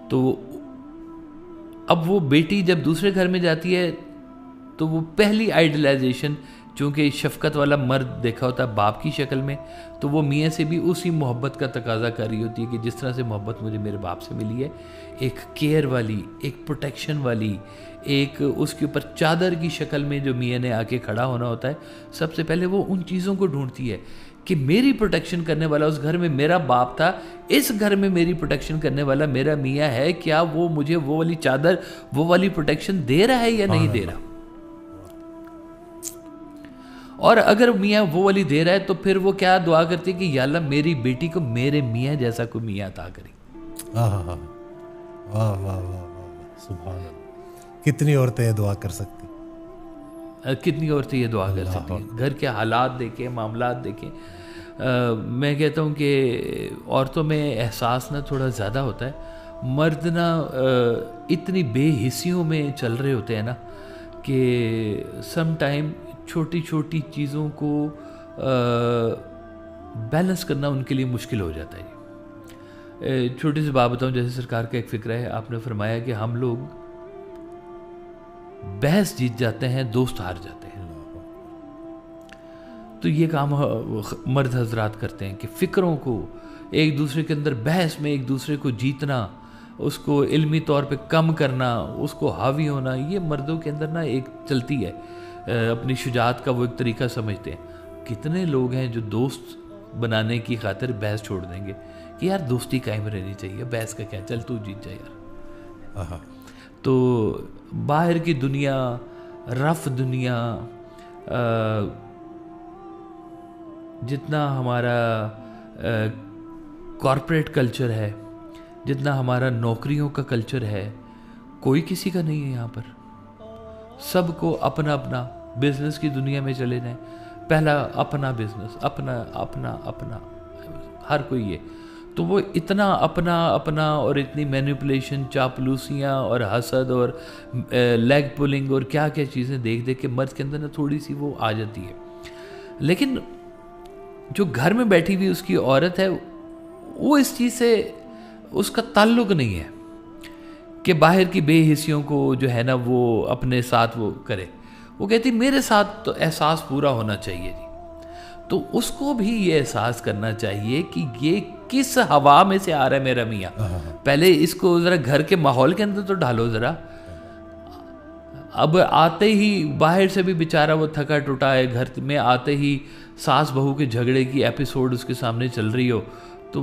تو اب وہ بیٹی جب دوسرے گھر میں جاتی ہے تو وہ پہلی آئیڈلائزیشن، چونکہ شفقت والا مرد دیکھا ہوتا ہے باپ کی شکل میں، تو وہ میاں سے بھی اسی محبت کا تقاضا کر رہی ہوتی ہے کہ جس طرح سے محبت مجھے میرے باپ سے ملی ہے، ایک کیئر والی، ایک پروٹیکشن والی، ایک اس کے اوپر چادر کی شکل میں جو میاں نے آ کے کھڑا ہونا ہوتا ہے، سب سے پہلے وہ ان چیزوں کو ڈھونڈتی ہے کہ میری پروٹیکشن کرنے والا اس گھر میں میرا باپ تھا، اس گھر میں میری پروٹیکشن کرنے والا میرا میاں ہے، کیا وہ مجھے وہ والی چادر، وہ والی پروٹیکشن دے رہا ہے یا نہیں دے رہا، اور اگر میاں وہ والی دے رہا ہے تو پھر وہ کیا دعا کرتی ہے کہ یا اللہ میری بیٹی کو میرے میاں جیسا کوئی میاں عطا کری۔ واہ واہ واہ واہ واہ، سبحان اللہ، کتنی عورتیں یہ دعا کر سکتی، کتنی عورتیں یہ دعا کر سکتی ہیں، گھر کے حالات دیکھیں، معاملات دیکھیں۔ میں کہتا ہوں کہ عورتوں میں احساس نہ تھوڑا زیادہ ہوتا ہے، مرد نا اتنی بے حسیوں میں چل رہے ہوتے ہیں نا کہ سم ٹائم چھوٹی چھوٹی چیزوں کو بیلنس کرنا ان کے لیے مشکل ہو جاتا ہے. چھوٹی سی بات بتاؤں, جیسے سرکار کا ایک فکر ہے, آپ نے فرمایا کہ ہم لوگ بحث جیت جاتے ہیں, دوست ہار جاتے ہیں. تو یہ کام مرد حضرات کرتے ہیں کہ فکروں کو ایک دوسرے کے اندر بحث میں ایک دوسرے کو جیتنا, اس کو علمی طور پہ کم کرنا, اس کو حاوی ہونا, یہ مردوں کے اندر نا ایک چلتی ہے. اپنی شجاعت کا وہ ایک طریقہ سمجھتے ہیں. کتنے لوگ ہیں جو دوست بنانے کی خاطر بحث چھوڑ دیں گے کہ یار دوستی قائم رہنی چاہیے, بحث کا کیا, چل تو جیت جائے یار. تو باہر کی دنیا, رف دنیا, جتنا ہمارا کارپوریٹ کلچر ہے, جتنا ہمارا نوکریوں کا کلچر ہے, کوئی کسی کا نہیں ہے یہاں پر. سب کو اپنا اپنا بزنس کی دنیا میں چلے جائیں, پہلا اپنا بزنس, اپنا اپنا اپنا, ہر کوئی یہ. تو وہ اتنا اپنا اپنا اور اتنی مینیپولیشن, چاپلوسیاں اور حسد اور لیگ پولنگ اور کیا کیا چیزیں دیکھ دیکھ کے مرد کے اندر نا تھوڑی سی وہ آ جاتی ہے. لیکن جو گھر میں بیٹھی ہوئی اس کی عورت ہے, وہ اس چیز سے اس کا تعلق نہیں ہے کہ باہر کی بے حسیوں کو جو ہے نا وہ اپنے ساتھ وہ کرے. وہ کہتی میرے ساتھ تو احساس پورا ہونا چاہیے جی. تو اس کو بھی یہ احساس کرنا چاہیے کہ یہ کس ہوا میں سے آ رہا ہے میرا میاں. پہلے اس کو ذرا گھر کے ماحول کے اندر تو ڈالو ذرا. اب آتے ہی باہر سے بھی بیچارہ وہ تھکا ٹوٹا ہے, گھر میں آتے ہی ساس بہو کے جھگڑے کی ایپیسوڈ اس کے سامنے چل رہی ہو تو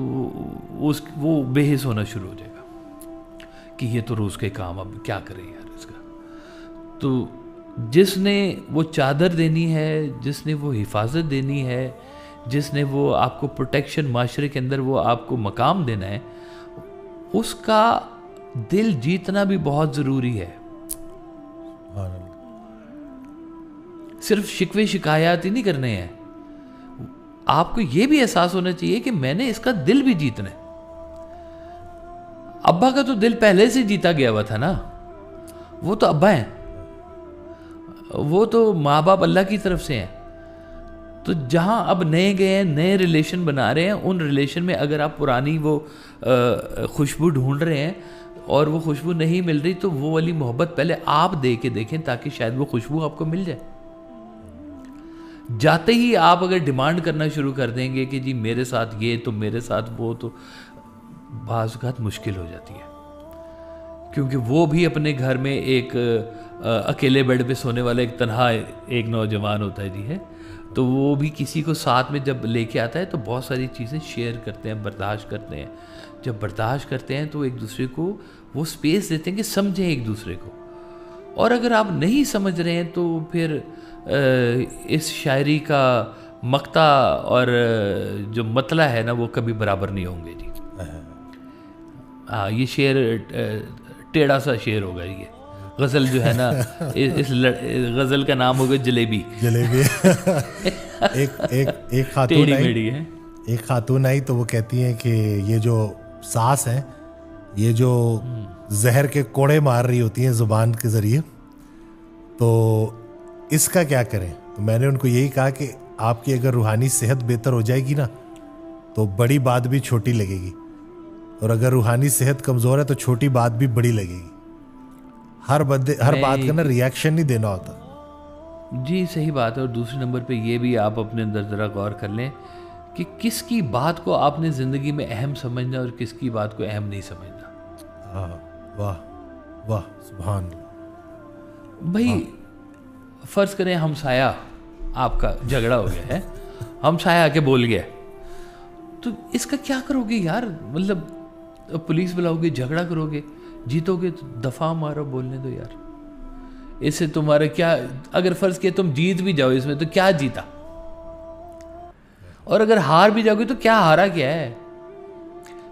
وہ بے حس ہونا شروع ہو جائے گا کہ یہ تو روز کے کام, اب کیا کرے یار اس کا. تو جس نے وہ چادر دینی ہے, جس نے وہ حفاظت دینی ہے, جس نے وہ آپ کو پروٹیکشن معاشرے کے اندر وہ آپ کو مقام دینا ہے, اس کا دل جیتنا بھی بہت ضروری ہے. صرف شکوے شکایات ہی نہیں کرنے ہیں, آپ کو یہ بھی احساس ہونا چاہیے کہ میں نے اس کا دل بھی جیتنا ہے. ابا کا تو دل پہلے سے جیتا گیا ہوا تھا نا, وہ تو ابا ہیں, وہ تو ماں باپ اللہ کی طرف سے ہیں. تو جہاں اب نئے گئے ہیں, نئے ریلیشن بنا رہے ہیں, ان ریلیشن میں اگر آپ پرانی وہ خوشبو ڈھونڈ رہے ہیں اور وہ خوشبو نہیں مل رہی, تو وہ والی محبت پہلے آپ دے کے دیکھیں تاکہ شاید وہ خوشبو آپ کو مل جائے. جاتے ہی آپ اگر ڈیمانڈ کرنا شروع کر دیں گے کہ جی میرے ساتھ یہ تو میرے ساتھ وہ, تو بعض اوقات مشکل ہو جاتی ہے. کیونکہ وہ بھی اپنے گھر میں ایک اکیلے بیڈ پہ سونے والا ایک تنہا ایک نوجوان ہوتا ہے جی ہے, تو وہ بھی کسی کو ساتھ میں جب لے کے آتا ہے تو بہت ساری چیزیں شیئر کرتے ہیں, برداشت کرتے ہیں. جب برداشت کرتے ہیں تو ایک دوسرے کو وہ سپیس دیتے ہیں کہ سمجھیں ایک دوسرے کو. اور اگر آپ نہیں سمجھ رہے ہیں تو پھر اس شاعری کا مقطع اور جو مطلع ہے نا وہ کبھی برابر نہیں ہوں گے جی. ہاں, یہ شعر ٹیڑھا سا شعر ہوگا. یہ غزل جو ہے نا, اس غزل کا نام ہوگا جلیبی. ایک خاتون آئی تو وہ کہتی ہیں کہ یہ جو ساس ہے, یہ جو زہر کے کوڑے مار رہی ہوتی ہیں زبان کے ذریعے, تو اس کا کیا کریں. تو میں نے ان کو یہی کہا کہ آپ کی اگر روحانی صحت بہتر ہو جائے گی نا تو بڑی بات بھی چھوٹی لگے گی, اور اگر روحانی صحت کمزور ہے تو چھوٹی بات بھی بڑی لگے گی. ہر بات کا نا ریاکشن نہیں دینا ہوتا. جی صحیح بات ہے. اور دوسرے نمبر پہ یہ بھی آپ اپنے اندر ذرا غور کر لیں کہ کس کی بات کو آپ نے زندگی میں اہم سمجھنا اور کس کی بات کو اہم نہیں سمجھنا. ہاں, واہ واہ, سبحان بھائی. فرض کریں ہمسایہ آپ کا جھگڑا ہو گیا ہے, ہمسایہ آ کے بول گیا, تو اس کا کیا کرو گے یار. مطلب پولیس بلاؤ گے, جھگڑا کرو گے, جیتو گے تو دفعہ مارو, بولنے دو یار. اس سے تمہارا کیا, اگر فرض کیا تم جیت بھی جاؤ اس میں تو کیا جیتا, اور اگر ہار بھی جاؤ گے تو کیا ہارا کیا ہے.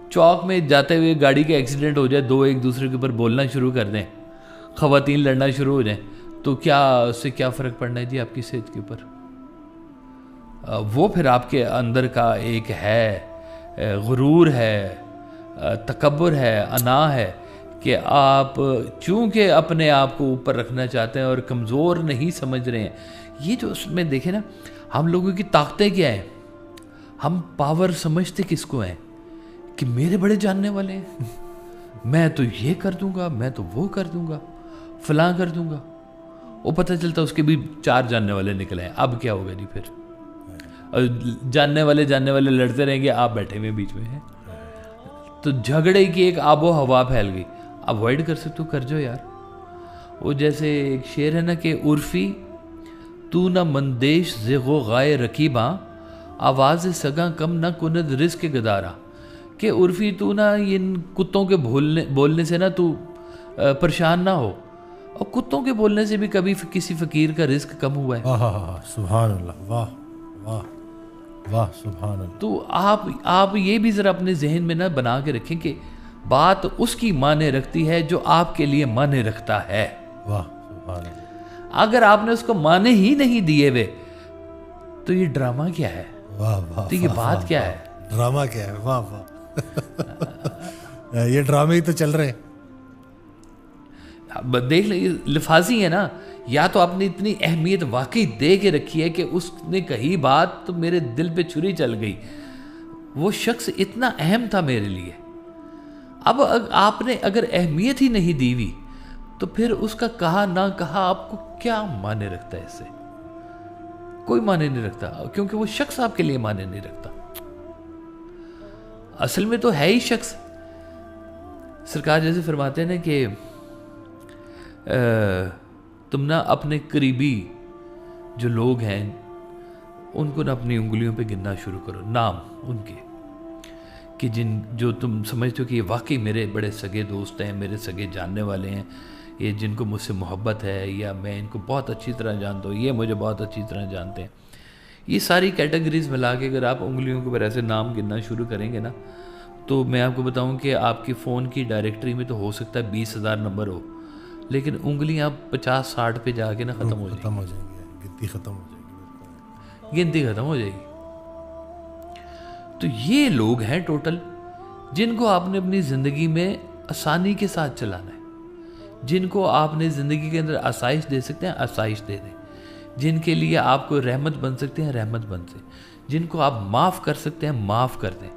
چوک میں جاتے ہوئے گاڑی کا ایکسیڈنٹ ہو جائے, دو ایک دوسرے کے اوپر بولنا شروع کر دیں, خواتین لڑنا شروع ہو جائیں, تو کیا اس سے کیا فرق پڑنا ہے جی آپ کی صحت کے اوپر. وہ پھر آپ کے اندر کا ایک ہے غرور ہے, تکبر ہے، انا ہے کہ آپ چونکہ اپنے آپ کو اوپر رکھنا چاہتے ہیں اور کمزور نہیں سمجھ رہے ہیں. یہ جو اس میں دیکھیں نا ہم لوگوں کی طاقتیں کیا ہیں، ہم پاور سمجھتے کس کو ہیں کہ میرے بڑے جاننے والے ہیں، میں تو یہ کر دوں گا، میں تو وہ کر دوں گا، فلاں کر دوں گا. وہ پتہ چلتا اس کے بھی 4 جاننے والے نکلے ہیں. اب کیا ہوگا جی پھر؟ اور جاننے والے لڑتے رہیں گے، آپ بیٹھے ہوئے بیچ میں ہیں. تو جھگڑے کی ایک آب و ہوا پھیل گئی. اوائڈ کر سکتے ہو کر جاؤ یار. وہ جیسے ایک شعر ہے نا کہ عرفی تو نہ مندیش زغو غائے رکیباں، آواز سگاں کم نہ کند رزق گدارا. کہ عرفی تو نہ ان کتوں کے بولنے سے نہ تو پریشان نہ ہو، اور کتوں کے بولنے سے بھی کبھی کسی فقیر کا رزق کم ہوا ہے. سبحان اللہ، واہ واہ واہ سبحان اللہ. تو آپ یہ بھی ذرا اپنے ذہن میں نہ بنا کے رکھیں کہ بات اس کی معنی رکھتی ہے جو آپ کے لیے معنی رکھتا ہے. واہ سبحان اللہ. اگر آپ نے اس کو معنی ہی نہیں دیے ہوئے تو یہ ڈرامہ کیا ہے؟ واہ واہ. تو یہ بات کیا ہے؟ ڈرامہ کیا ہے؟ واہ واہ. یہ ڈرامے ہی تو چل رہے ہیں. دیکھ لیں لفاظی ہے نا، یا تو آپ نے اتنی اہمیت واقعی دے کے رکھی ہے کہ اس نے کہی بات تو میرے دل پہ چھری چل گئی، وہ شخص اتنا اہم تھا میرے لیے. اب آپ نے اگر اہمیت ہی نہیں دی ہوئی تو پھر اس کا کہا نہ کہا آپ کو کیا معنی رکھتا ہے؟ اس سے کوئی معنی نہیں رکھتا، کیونکہ وہ شخص آپ کے لیے معنی نہیں رکھتا. اصل میں تو ہے ہی شخص. سرکار جیسے فرماتے ہیں نا کہ تم نہ اپنے قریبی جو لوگ ہیں ان کو نہ اپنی انگلیوں پہ گننا شروع کرو، نام ان کے کہ جو تم سمجھتے ہو کہ یہ واقعی میرے بڑے سگے دوست ہیں، میرے سگے جاننے والے ہیں، یہ جن کو مجھ سے محبت ہے، یا میں ان کو بہت اچھی طرح جانتا ہوں، یہ مجھے بہت اچھی طرح جانتے ہیں. یہ ساری کیٹیگریز ملا کے اگر آپ انگلیوں کے اوپر ایسے نام گننا شروع کریں گے نا، تو میں آپ کو بتاؤں کہ آپ کی فون کی ڈائریکٹری میں تو ہو سکتا ہے 20,000 نمبر ہو، لیکن انگلیاں 50-60 پہ جا کے نا ختم ہو جائیں گی. گنتی ختم ہو جائے گی. گنتی ختم ہو جائے گی. تو یہ لوگ ہیں ٹوٹل جن کو آپ نے اپنی زندگی میں آسانی کے ساتھ چلانا ہے، جن کو آپ نے زندگی کے اندر آسائش دے سکتے ہیں، آسائش دے دیں. جن کے لیے آپ کو رحمت بن سکتے ہیں، رحمت بن سے. جن کو آپ معاف کر سکتے ہیں، معاف کر دیں.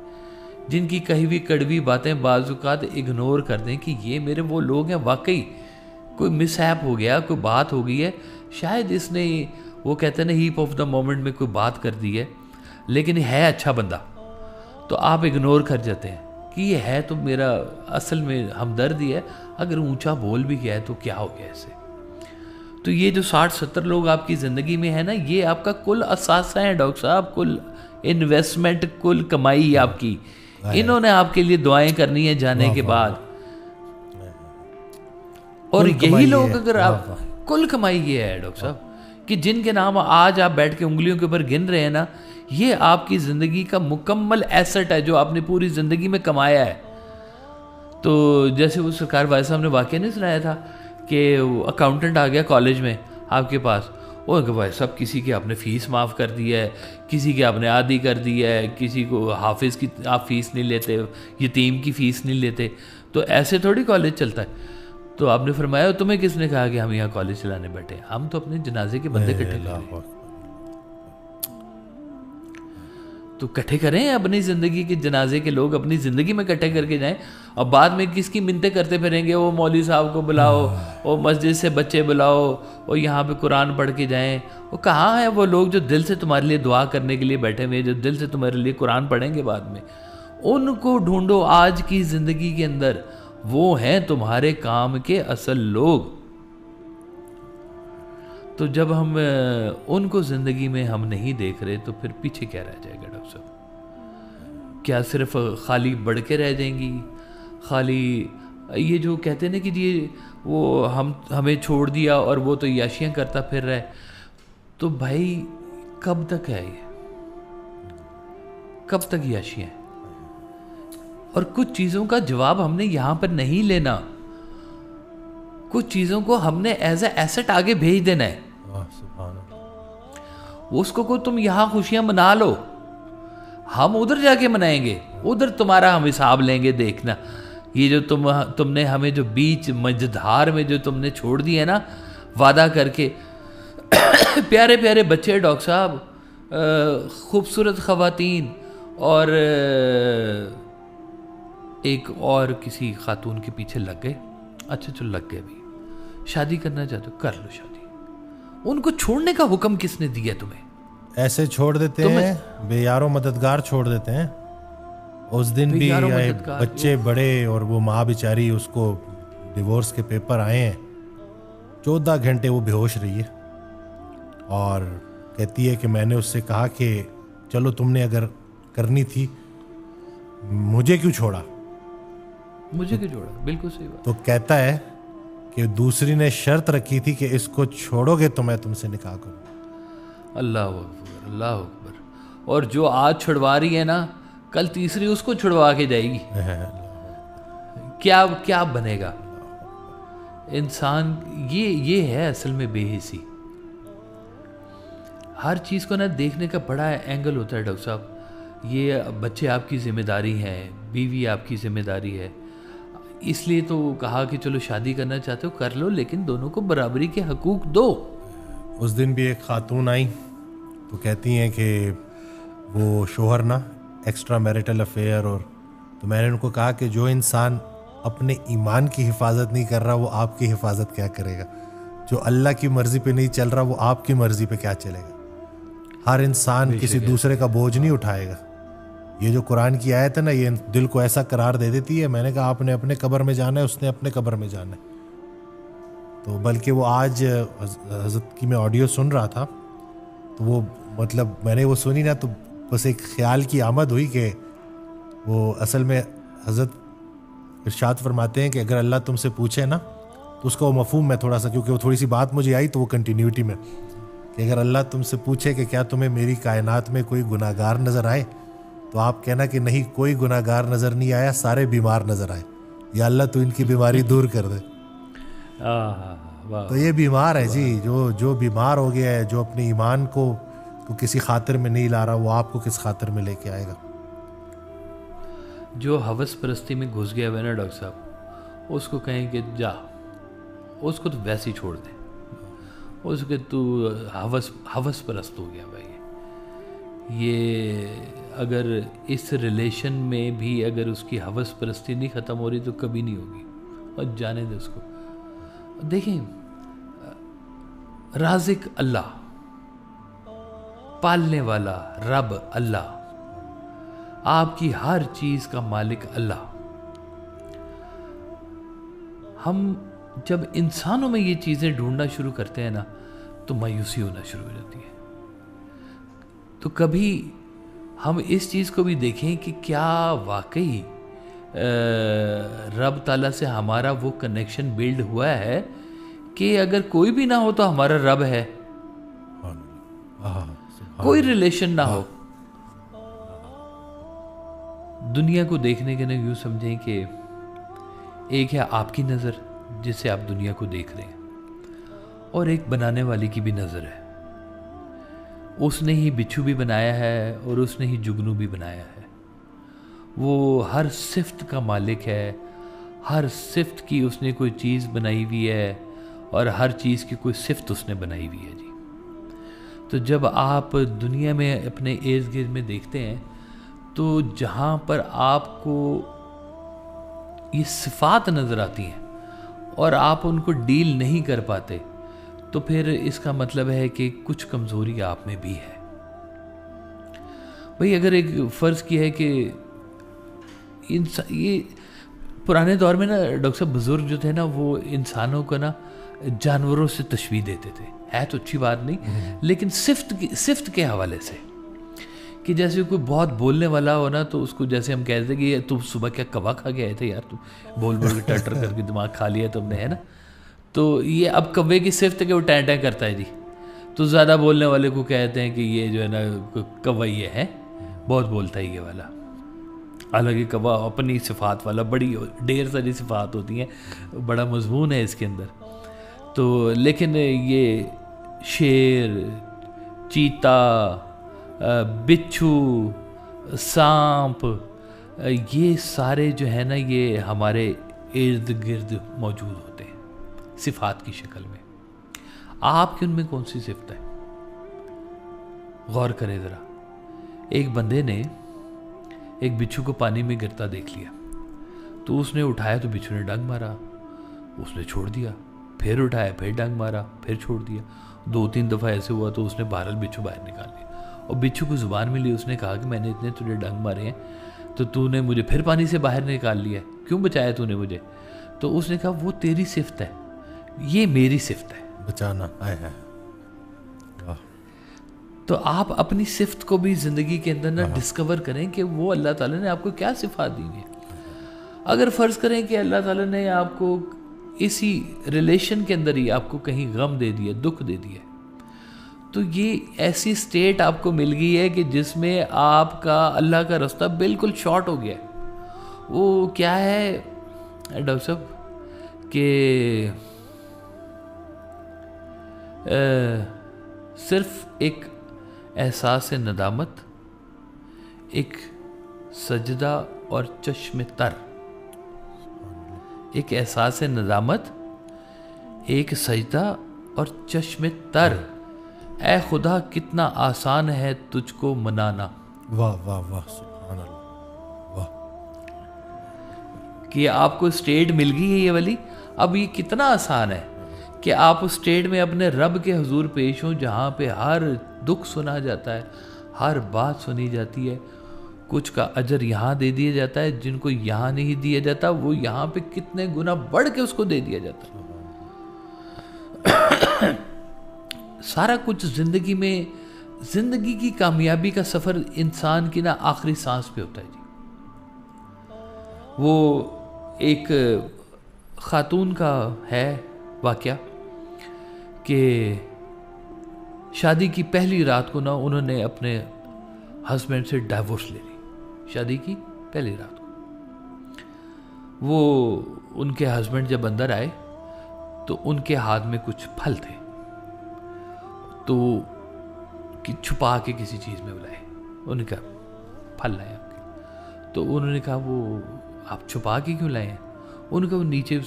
جن کی کہی ہوئی کڑوی باتیں بعض اوقات اگنور کر دیں کہ یہ میرے وہ لوگ ہیں، واقعی کوئی مس ہیپ ہو گیا، کوئی بات ہو گئی ہے، شاید اس نے وہ کہتے ہیں نا ہیپ آف دا مومنٹ میں کوئی بات کر دی ہے، لیکن ہے اچھا بندہ، تو آپ اگنور کر جاتے ہیں کہ یہ ہے تو میرا اصل میں ہمدردی ہے، اگر اونچا بول بھی گیا ہے تو کیا ہو گیا اسے. تو یہ جو 60-70 لوگ آپ کی زندگی میں ہیں نا، یہ آپ کا کل اثاثہ ہے ڈاکٹر صاحب، کل انویسٹمنٹ، کل کمائی آپ کی. انہوں نے آپ کے لیے دعائیں کرنی ہے جانے کے بعد. اور یہی لوگ اگر آپ کل کمائی یہ ہے ڈاکٹر صاحب کہ جن کے نام آج آپ بیٹھ کے انگلیوں کے اوپر گن رہے ہیں نا، یہ آپ کی زندگی کا مکمل ایسٹ ہے جو آپ نے پوری زندگی میں کمایا ہے. تو جیسے وہ سرکار بھائی صاحب نے واقعہ نہیں سنایا تھا کہ اکاؤنٹنٹ آ گیا کالج میں آپ کے پاس، وہ کہ بھائی صاحب کسی کی آپ نے فیس معاف کر دی ہے، کسی کی آپ نے آدھی کر دی ہے، کسی کو حافظ کی آپ فیس نہیں لیتے، یتیم کی فیس نہیں لیتے. تو ایسے تھوڑی کالج چلتا ہے. تو آپ نے فرمایا تمہیں کس نے کہا کہ ہم یہاں کالج چلانے بیٹھے، ہم تو اپنے جنازے کے بندے اکٹھے کریں. تو اکٹھے کریں اپنی زندگی کے جنازے کے لوگ اپنی زندگی میں اکٹھے کر کے جائیں، اور بعد میں کس کی منتیں کرتے پھریں گے، وہ مولوی صاحب کو بلاؤ، وہ مسجد سے بچے بلاؤ، وہ یہاں پہ قرآن پڑھ کے جائیں. وہ کہاں ہیں وہ لوگ جو دل سے تمہارے لیے دعا کرنے کے لیے بیٹھے ہوئے، جو دل سے تمہارے لیے قرآن پڑھیں گے بعد میں؟ ان کو ڈھونڈو آج کی زندگی کے اندر، وہ ہیں تمہارے کام کے اصل لوگ. تو جب ہم ان کو زندگی میں ہم نہیں دیکھ رہے تو پھر پیچھے کیا رہ جائے گا ڈاکٹر صاحب؟ کیا صرف خالی بڑھ کے رہ جائیں گی؟ خالی یہ جو کہتے ہیں نا کہ جی وہ ہمیں چھوڑ دیا اور وہ تو عیاشیاں کرتا پھر رہا ہے. تو بھائی کب تک ہے یہ؟ کب تک عیاشیاں ہیں؟ اور کچھ چیزوں کا جواب ہم نے یہاں پر نہیں لینا، کچھ چیزوں کو ہم نے ایز اے ایسٹ آگے بھیج دینا ہے. اس کو تم یہاں خوشیاں منا لو، ہم ادھر جا کے منائیں گے. ادھر تمہارا ہم حساب لیں گے دیکھنا. یہ جو تم نے ہمیں جو بیچ مجدھار میں جو تم نے چھوڑ دی ہے نا وعدہ کر کے, پیارے پیارے بچے ڈاکٹر صاحب, خوبصورت خواتین اور ایک اور کسی خاتون کے پیچھے لگ گئے. اچھا چلو لگ گئے, بھی شادی کرنا چاہتے ہو کر لو شادی. ان کو چھوڑنے کا حکم کس نے دیا تمہیں؟ ایسے چھوڑ دیتے ہیں, بے یار و مددگار چھوڑ دیتے ہیں. اس دن بھی بچے بڑے اور وہ ماں بیچاری, اس کو ڈیورس کے پیپر آئے ہیں, 14 گھنٹے وہ بے ہوش رہی ہے اور کہتی ہے کہ میں نے اس سے کہا کہ چلو تم نے اگر کرنی تھی مجھے کیوں چھوڑا, بالکل صحیح بات. تو کہتا ہے کہ دوسری نے شرط رکھی تھی کہ اس کو چھوڑو گے تو میں تم سے نکاح کروں. اللہ اکبر, اللہ اکبر. اور جو آج چھڑوا رہی ہے نا, کل تیسری اس کو چھڑوا کے جائے گی. کیا بنے گا انسان؟ یہ ہے اصل میں بے حسی. ہر چیز کو نا دیکھنے کا بڑا اینگل ہوتا ہے ڈاکٹر صاحب. یہ بچے آپ کی ذمہ داری ہیں, بیوی آپ کی ذمہ داری ہے, اس لیے تو کہا کہ چلو شادی کرنا چاہتے ہو کر لو, لیکن دونوں کو برابری کے حقوق دو. اس دن بھی ایک خاتون آئی تو کہتی ہیں کہ وہ شوہر نا ایکسٹرا میریٹل افیئر, اور تو میں نے ان کو کہا کہ جو انسان اپنے ایمان کی حفاظت نہیں کر رہا وہ آپ کی حفاظت کیا کرے گا؟ جو اللہ کی مرضی پہ نہیں چل رہا وہ آپ کی مرضی پہ کیا چلے گا؟ ہر انسان کسی دوسرے کا بوجھ نہیں اٹھائے گا. یہ جو قرآن کی آیت ہے نا, یہ دل کو ایسا قرار دے دیتی ہے. میں نے کہا آپ نے اپنے قبر میں جانا ہے, اس نے اپنے قبر میں جانا ہے. تو بلکہ وہ آج حضرت کی میں آڈیو سن رہا تھا تو وہ مطلب میں نے وہ سنی نا تو بس ایک خیال کی آمد ہوئی کہ وہ اصل میں حضرت ارشاد فرماتے ہیں کہ اگر اللہ تم سے پوچھے نا تو اس کا وہ مفہوم میں تھوڑا سا, کیونکہ وہ تھوڑی سی بات مجھے آئی تو وہ کنٹینیوٹی میں, کہ اگر اللہ تم سے پوچھے کہ کیا تمہیں میری کائنات میں کوئی گناہ گار نظر آئے, تو آپ کہنا کہ نہیں کوئی گناہ گار نظر نہیں آیا, سارے بیمار نظر آئے, یا اللہ تو ان کی بیماری دور کر دے. تو یہ بیمار ہے جی, جو بیمار ہو گیا ہے, جو اپنے ایمان کو کسی خاطر میں نہیں لا رہا, وہ آپ کو کس خاطر میں لے کے آئے گا؟ جو حوث پرستی میں گھس گیا ہوا نا ڈاکٹر صاحب, اس کو کہیں کہ جا, اس کو تو ویسے ہی چھوڑ دیں, اس کے تو حوث پرست ہو گیا بھائی. یہ اگر اس ریلیشن میں بھی اگر اس کی حوث پرستی نہیں ختم ہو رہی تو کبھی نہیں ہوگی, اور جانے دے اس کو. دیکھیں, رازق اللہ, پالنے والا رب اللہ, آپ کی ہر چیز کا مالک اللہ. ہم جب انسانوں میں یہ چیزیں ڈھونڈنا شروع کرتے ہیں نا تو مایوسی ہونا شروع ہو جاتی ہے. تو کبھی ہم اس چیز کو بھی دیکھیں کہ کیا واقعی رب تعالیٰ سے ہمارا وہ کنیکشن بلڈ ہوا ہے کہ اگر کوئی بھی نہ ہو تو ہمارا رب ہے, کوئی ریلیشن نہ ہو. دنیا کو دیکھنے کے نا یوں سمجھیں کہ ایک ہے آپ کی نظر جس سے آپ دنیا کو دیکھ رہے ہیں, اور ایک بنانے والی کی بھی نظر ہے. اس نے ہی بچھو بھی بنایا ہے اور اس نے ہی جگنو بھی بنایا ہے. وہ ہر صفت کا مالک ہے, ہر صفت کی اس نے کوئی چیز بنائی ہوئی ہے, اور ہر چیز کی کوئی صفت اس نے بنائی ہوئی ہے جی. تو جب آپ دنیا میں اپنے ارد گرد میں دیکھتے ہیں تو جہاں پر آپ کو یہ صفات نظر آتی ہیں اور آپ ان کو ڈیل نہیں کر پاتے, تو پھر اس کا مطلب ہے کہ کچھ کمزوری آپ میں بھی ہے. بھئی اگر ایک فرض کی ہے کہ یہ پرانے دور میں نا ڈاکٹر صاحب بزرگ جو تھے نا وہ انسانوں کو نا جانوروں سے تشبیہ دیتے تھے. ہے تو اچھی بات نہیں, لیکن صفت کے حوالے سے, کہ جیسے کوئی بہت بولنے والا ہو نا تو اس کو جیسے ہم کہتے ہیں کہ تم صبح کیا کوا کھا کے آئے تھے یار, تم بول کے ٹٹر کر کے دماغ کھا لیا تم نے, ہے نا. تو یہ اب کوے کی صفت ہے کہ وہ ٹیں ٹیں کرتا ہے جی. تو زیادہ بولنے والے کو کہتے ہیں کہ یہ جو ہے نا کوا یہ ہے, بہت بولتا ہے یہ والا. حالانکہ کوا اپنی صفات والا, بڑی ڈھیر ساری صفات ہوتی ہیں, بڑا مضمون ہے اس کے اندر. تو لیکن یہ شیر, چیتا, بچھو, سانپ, یہ سارے جو ہے نا یہ ہمارے ارد گرد موجود ہوتے ہیں صفات کی شکل میں. آپ کی ان میں کون سی صفت ہے؟ غور کریں ذرا. ایک بندے نے ایک بچھو کو پانی میں گرتا دیکھ لیا تو اس نے اٹھایا تو بچھو نے ڈنگ مارا, اس نے چھوڑ دیا, پھر اٹھایا پھر ڈنگ مارا پھر چھوڑ دیا. 2-3 دفعہ ایسے ہوا تو اس نے بہرحال بچھو باہر نکال لیا اور بچھو کو زبان میں لی. اس نے کہا کہ میں نے اتنے تجھے ڈنگ مارے ہیں تو تو نے مجھے پھر پانی سے باہر نکال لیا ہے, کیوں بچایا تو نے مجھے؟ تو اس نے کہا وہ تیری صفت ہے, یہ میری صفت ہے بچانا. تو آپ اپنی صفت کو بھی زندگی کے اندر نا ڈسکور کریں کہ وہ اللہ تعالیٰ نے آپ کو کیا صفات دی ہیں. اگر فرض کریں کہ اللہ تعالیٰ نے آپ کو اسی ریلیشن کے اندر ہی آپ کو کہیں غم دے دیا, دکھ دے دیا, تو یہ ایسی سٹیٹ آپ کو مل گئی ہے کہ جس میں آپ کا اللہ کا رستہ بالکل شارٹ ہو گیا ہے. وہ کیا ہے ڈاکٹر صاحب کہ صرف ایک احساس ندامت, ایک سجدہ اور چشم تر. ایک احساس ندامت, ایک سجدہ اور چشم تر. اے خدا کتنا آسان ہے تجھ کو منانا. واہ واہ واہ سبحان اللہ. واہ کہ آپ کو اسٹیٹ مل گئی ہے یہ والی. اب یہ کتنا آسان ہے کہ آپ اس اسٹیٹ میں اپنے رب کے حضور پیش ہوں جہاں پہ ہر دکھ سنا جاتا ہے, ہر بات سنی جاتی ہے. کچھ کا اجر یہاں دے دیا جاتا ہے, جن کو یہاں نہیں دیا جاتا وہ یہاں پہ کتنے گنا بڑھ کے اس کو دے دیا جاتا ہے. سارا کچھ زندگی میں, زندگی کی کامیابی کا سفر انسان کی نا آخری سانس پہ ہوتا ہے جی. وہ ایک خاتون کا ہے واقعہ کہ شادی کی پہلی رات کو نا انہوں نے اپنے ہسبینڈ سے ڈائیورس لے لی. شادی کی پہلی رات کو وہ ان کے ہسبینڈ جب اندر آئے تو ان کے ہاتھ میں کچھ پھل تھے, تو چھپا کے کسی چیز میں بلائے. انہوں نے کہا پھل لائے آپ کے. تو انہوں نے کہا وہ آپ چھپا کے کیوں لائے ہیں؟ انہوں نے کہا وہ نیچے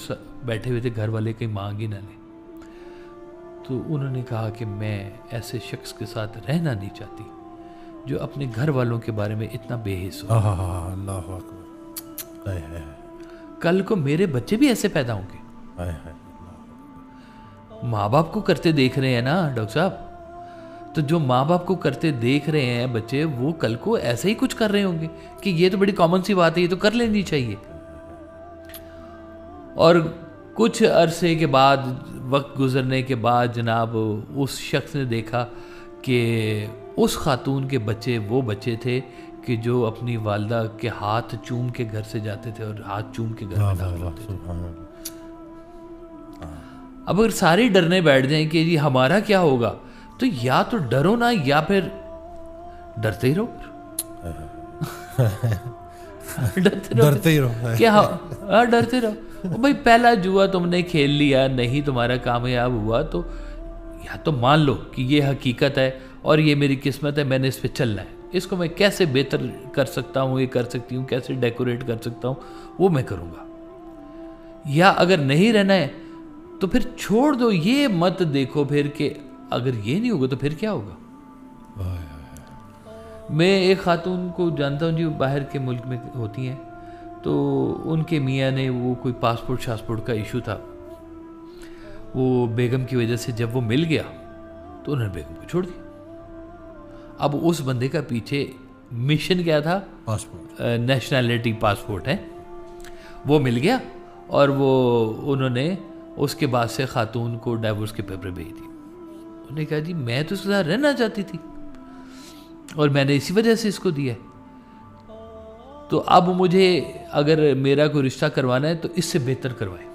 بیٹھے ہوئے تھے, گھر والے کہیں مانگ ہی نہ لیں. تو انہوں نے کہا کہ میں ایسے شخص کے ساتھ رہنا نہیں چاہتی جو اپنے گھر والوں کے بارے میں اتنا بے حس ہو. اللہ اکبر. کل کو میرے بچے بھی ایسے پیدا ہوں گے. ماں باپ کو کرتے دیکھ رہے ہیں نا ڈاکٹر صاحب, تو جو ماں باپ کو کرتے دیکھ رہے ہیں بچے, وہ کل کو ایسے ہی کچھ کر رہے ہوں گے کہ یہ تو بڑی کامن سی بات ہے, یہ تو کر لینی چاہیے. اور کچھ عرصے کے بعد, وقت گزرنے کے بعد جناب اس شخص نے دیکھا کہ اس خاتون کے بچے وہ بچے تھے کہ جو اپنی والدہ کے ہاتھ چوم کے گھر سے جاتے تھے اور ہاتھ چوم کے گھر میں داخل ہوتے تھے. اب اگر سارے ڈرنے بیٹھ جائیں کہ جی ہمارا کیا ہوگا, تو یا تو ڈرو نا یا پھر ڈرتے ہی رہو. ڈرتے ہی رہو کیا ڈرتے رہو بھائی. پہلا جوا تم نے کھیل لیا, نہیں تمہارا کامیاب ہوا, تو یا تو مان لو کہ یہ حقیقت ہے اور یہ میری قسمت ہے, میں نے اس پہ چلنا ہے. اس کو میں کیسے بہتر کر سکتا ہوں, یہ کر سکتی ہوں, کیسے ڈیکوریٹ کر سکتا ہوں, وہ میں کروں گا. یا اگر نہیں رہنا ہے تو پھر چھوڑ دو. یہ مت دیکھو پھر کہ اگر یہ نہیں ہوگا تو پھر کیا ہوگا. میں ایک خاتون کو جانتا ہوں جو باہر کے ملک میں ہوتی ہیں, تو ان کے میاں نے وہ کوئی پاسپورٹ کا ایشو تھا, وہ بیگم کی وجہ سے جب وہ مل گیا تو انہوں نے بیگم کو چھوڑ دیا. اب اس بندے کا پیچھے مشن کیا تھا؟ پاسپورٹ, نیشنلٹی پاسپورٹ ہے, وہ مل گیا اور وہ انہوں نے اس کے بعد سے خاتون کو ڈائیورس کے پیپر بھیج دی. انہوں نے کہا جی میں تو اس کے ساتھ رہنا چاہتی تھی اور میں نے اسی وجہ سے اس کو دیا ہے, تو اب مجھے اگر میرا کوئی رشتہ کروانا ہے تو اس سے بہتر کروائیں.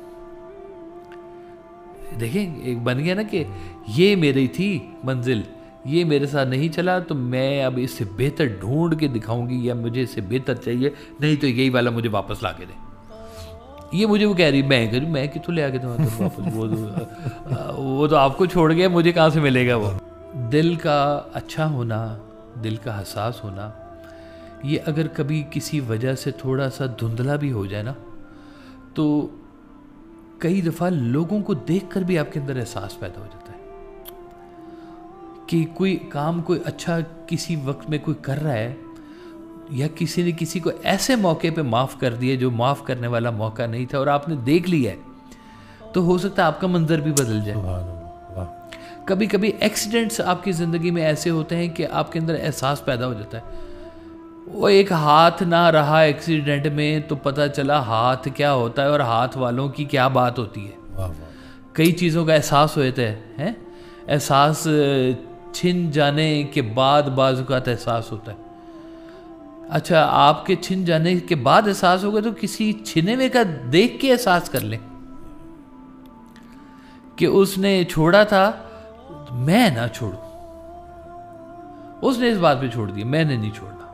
دیکھیں ایک بن گیا نا کہ یہ میری تھی منزل, یہ میرے ساتھ نہیں چلا تو میں اب اس سے بہتر ڈھونڈ کے دکھاؤں گی, یا مجھے اس سے بہتر چاہیے, نہیں تو یہی والا مجھے واپس لا کے دیں. یہ مجھے وہ کہہ رہی میں کتوں لے آ کے دوں واپس, وہ تو آپ کو چھوڑ گیا, مجھے کہاں سے ملے گا. وہ دل کا اچھا ہونا, دل کا حساس ہونا, یہ اگر کبھی کسی وجہ سے تھوڑا سا دھندلا بھی ہو جائے نا تو کئی دفعہ لوگوں کو دیکھ کر بھی آپ کے اندر احساس پیدا ہو جاتا ہے کہ کوئی کام کوئی اچھا کسی وقت میں کوئی کر رہا ہے یا کسی نے کسی کو ایسے موقع پہ معاف کر دیا جو معاف کرنے والا موقع نہیں تھا اور آپ نے دیکھ لیا ہے تو ہو سکتا ہے آپ کا منظر بھی بدل جائے. کبھی کبھی ایکسیڈنٹس آپ کی زندگی میں ایسے ہوتے ہیں کہ آپ کے اندر احساس پیدا ہو جاتا ہے. وہ ایک ہاتھ نہ رہا ایکسیڈنٹ میں تو پتہ چلا ہاتھ کیا ہوتا ہے اور ہاتھ والوں کی کیا بات ہوتی ہے. کئی چیزوں کا احساس ہو جاتا ہے. احساس چھن جانے کے بعد بعض اوقات احساس ہوتا ہے. اچھا آپ کے چھن جانے کے بعد احساس ہوگا تو کسی چھنے ہوئے کا دیکھ کے احساس کر لیں کہ اس نے چھوڑا تھا میں نہ چھوڑوں. اس نے اس بات پہ چھوڑ دیا, میں نے نہیں چھوڑنا,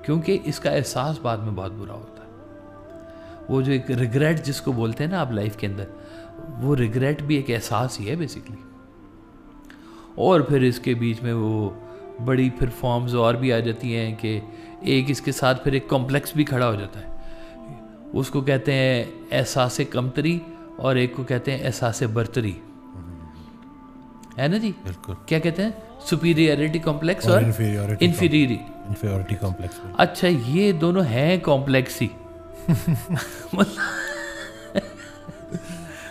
کیونکہ اس کا احساس بعد میں بہت برا ہوتا ہے. وہ جو ایک ریگریٹ جس کو بولتے ہیں نا آپ لائف کے اندر, وہ ریگریٹ بھی ایک احساس ہی ہے بیسیکلی. اور پھر اس کے بیچ میں وہ بڑی پھر فارمز اور بھی آ جاتی ہیں کہ ایک اس کے ساتھ پھر ایک کمپلیکس بھی کھڑا ہو جاتا ہے. اس کو کہتے ہیں احساس کمتری اور ایک کو کہتے ہیں احساس برتری, ہے نا جی؟ بالکل. کیا کہتے ہیں؟ سپیریئرٹی کمپلیکس اور انفیریورٹی کمپلیکس. اچھا یہ دونوں ہیں کمپلیکس ہی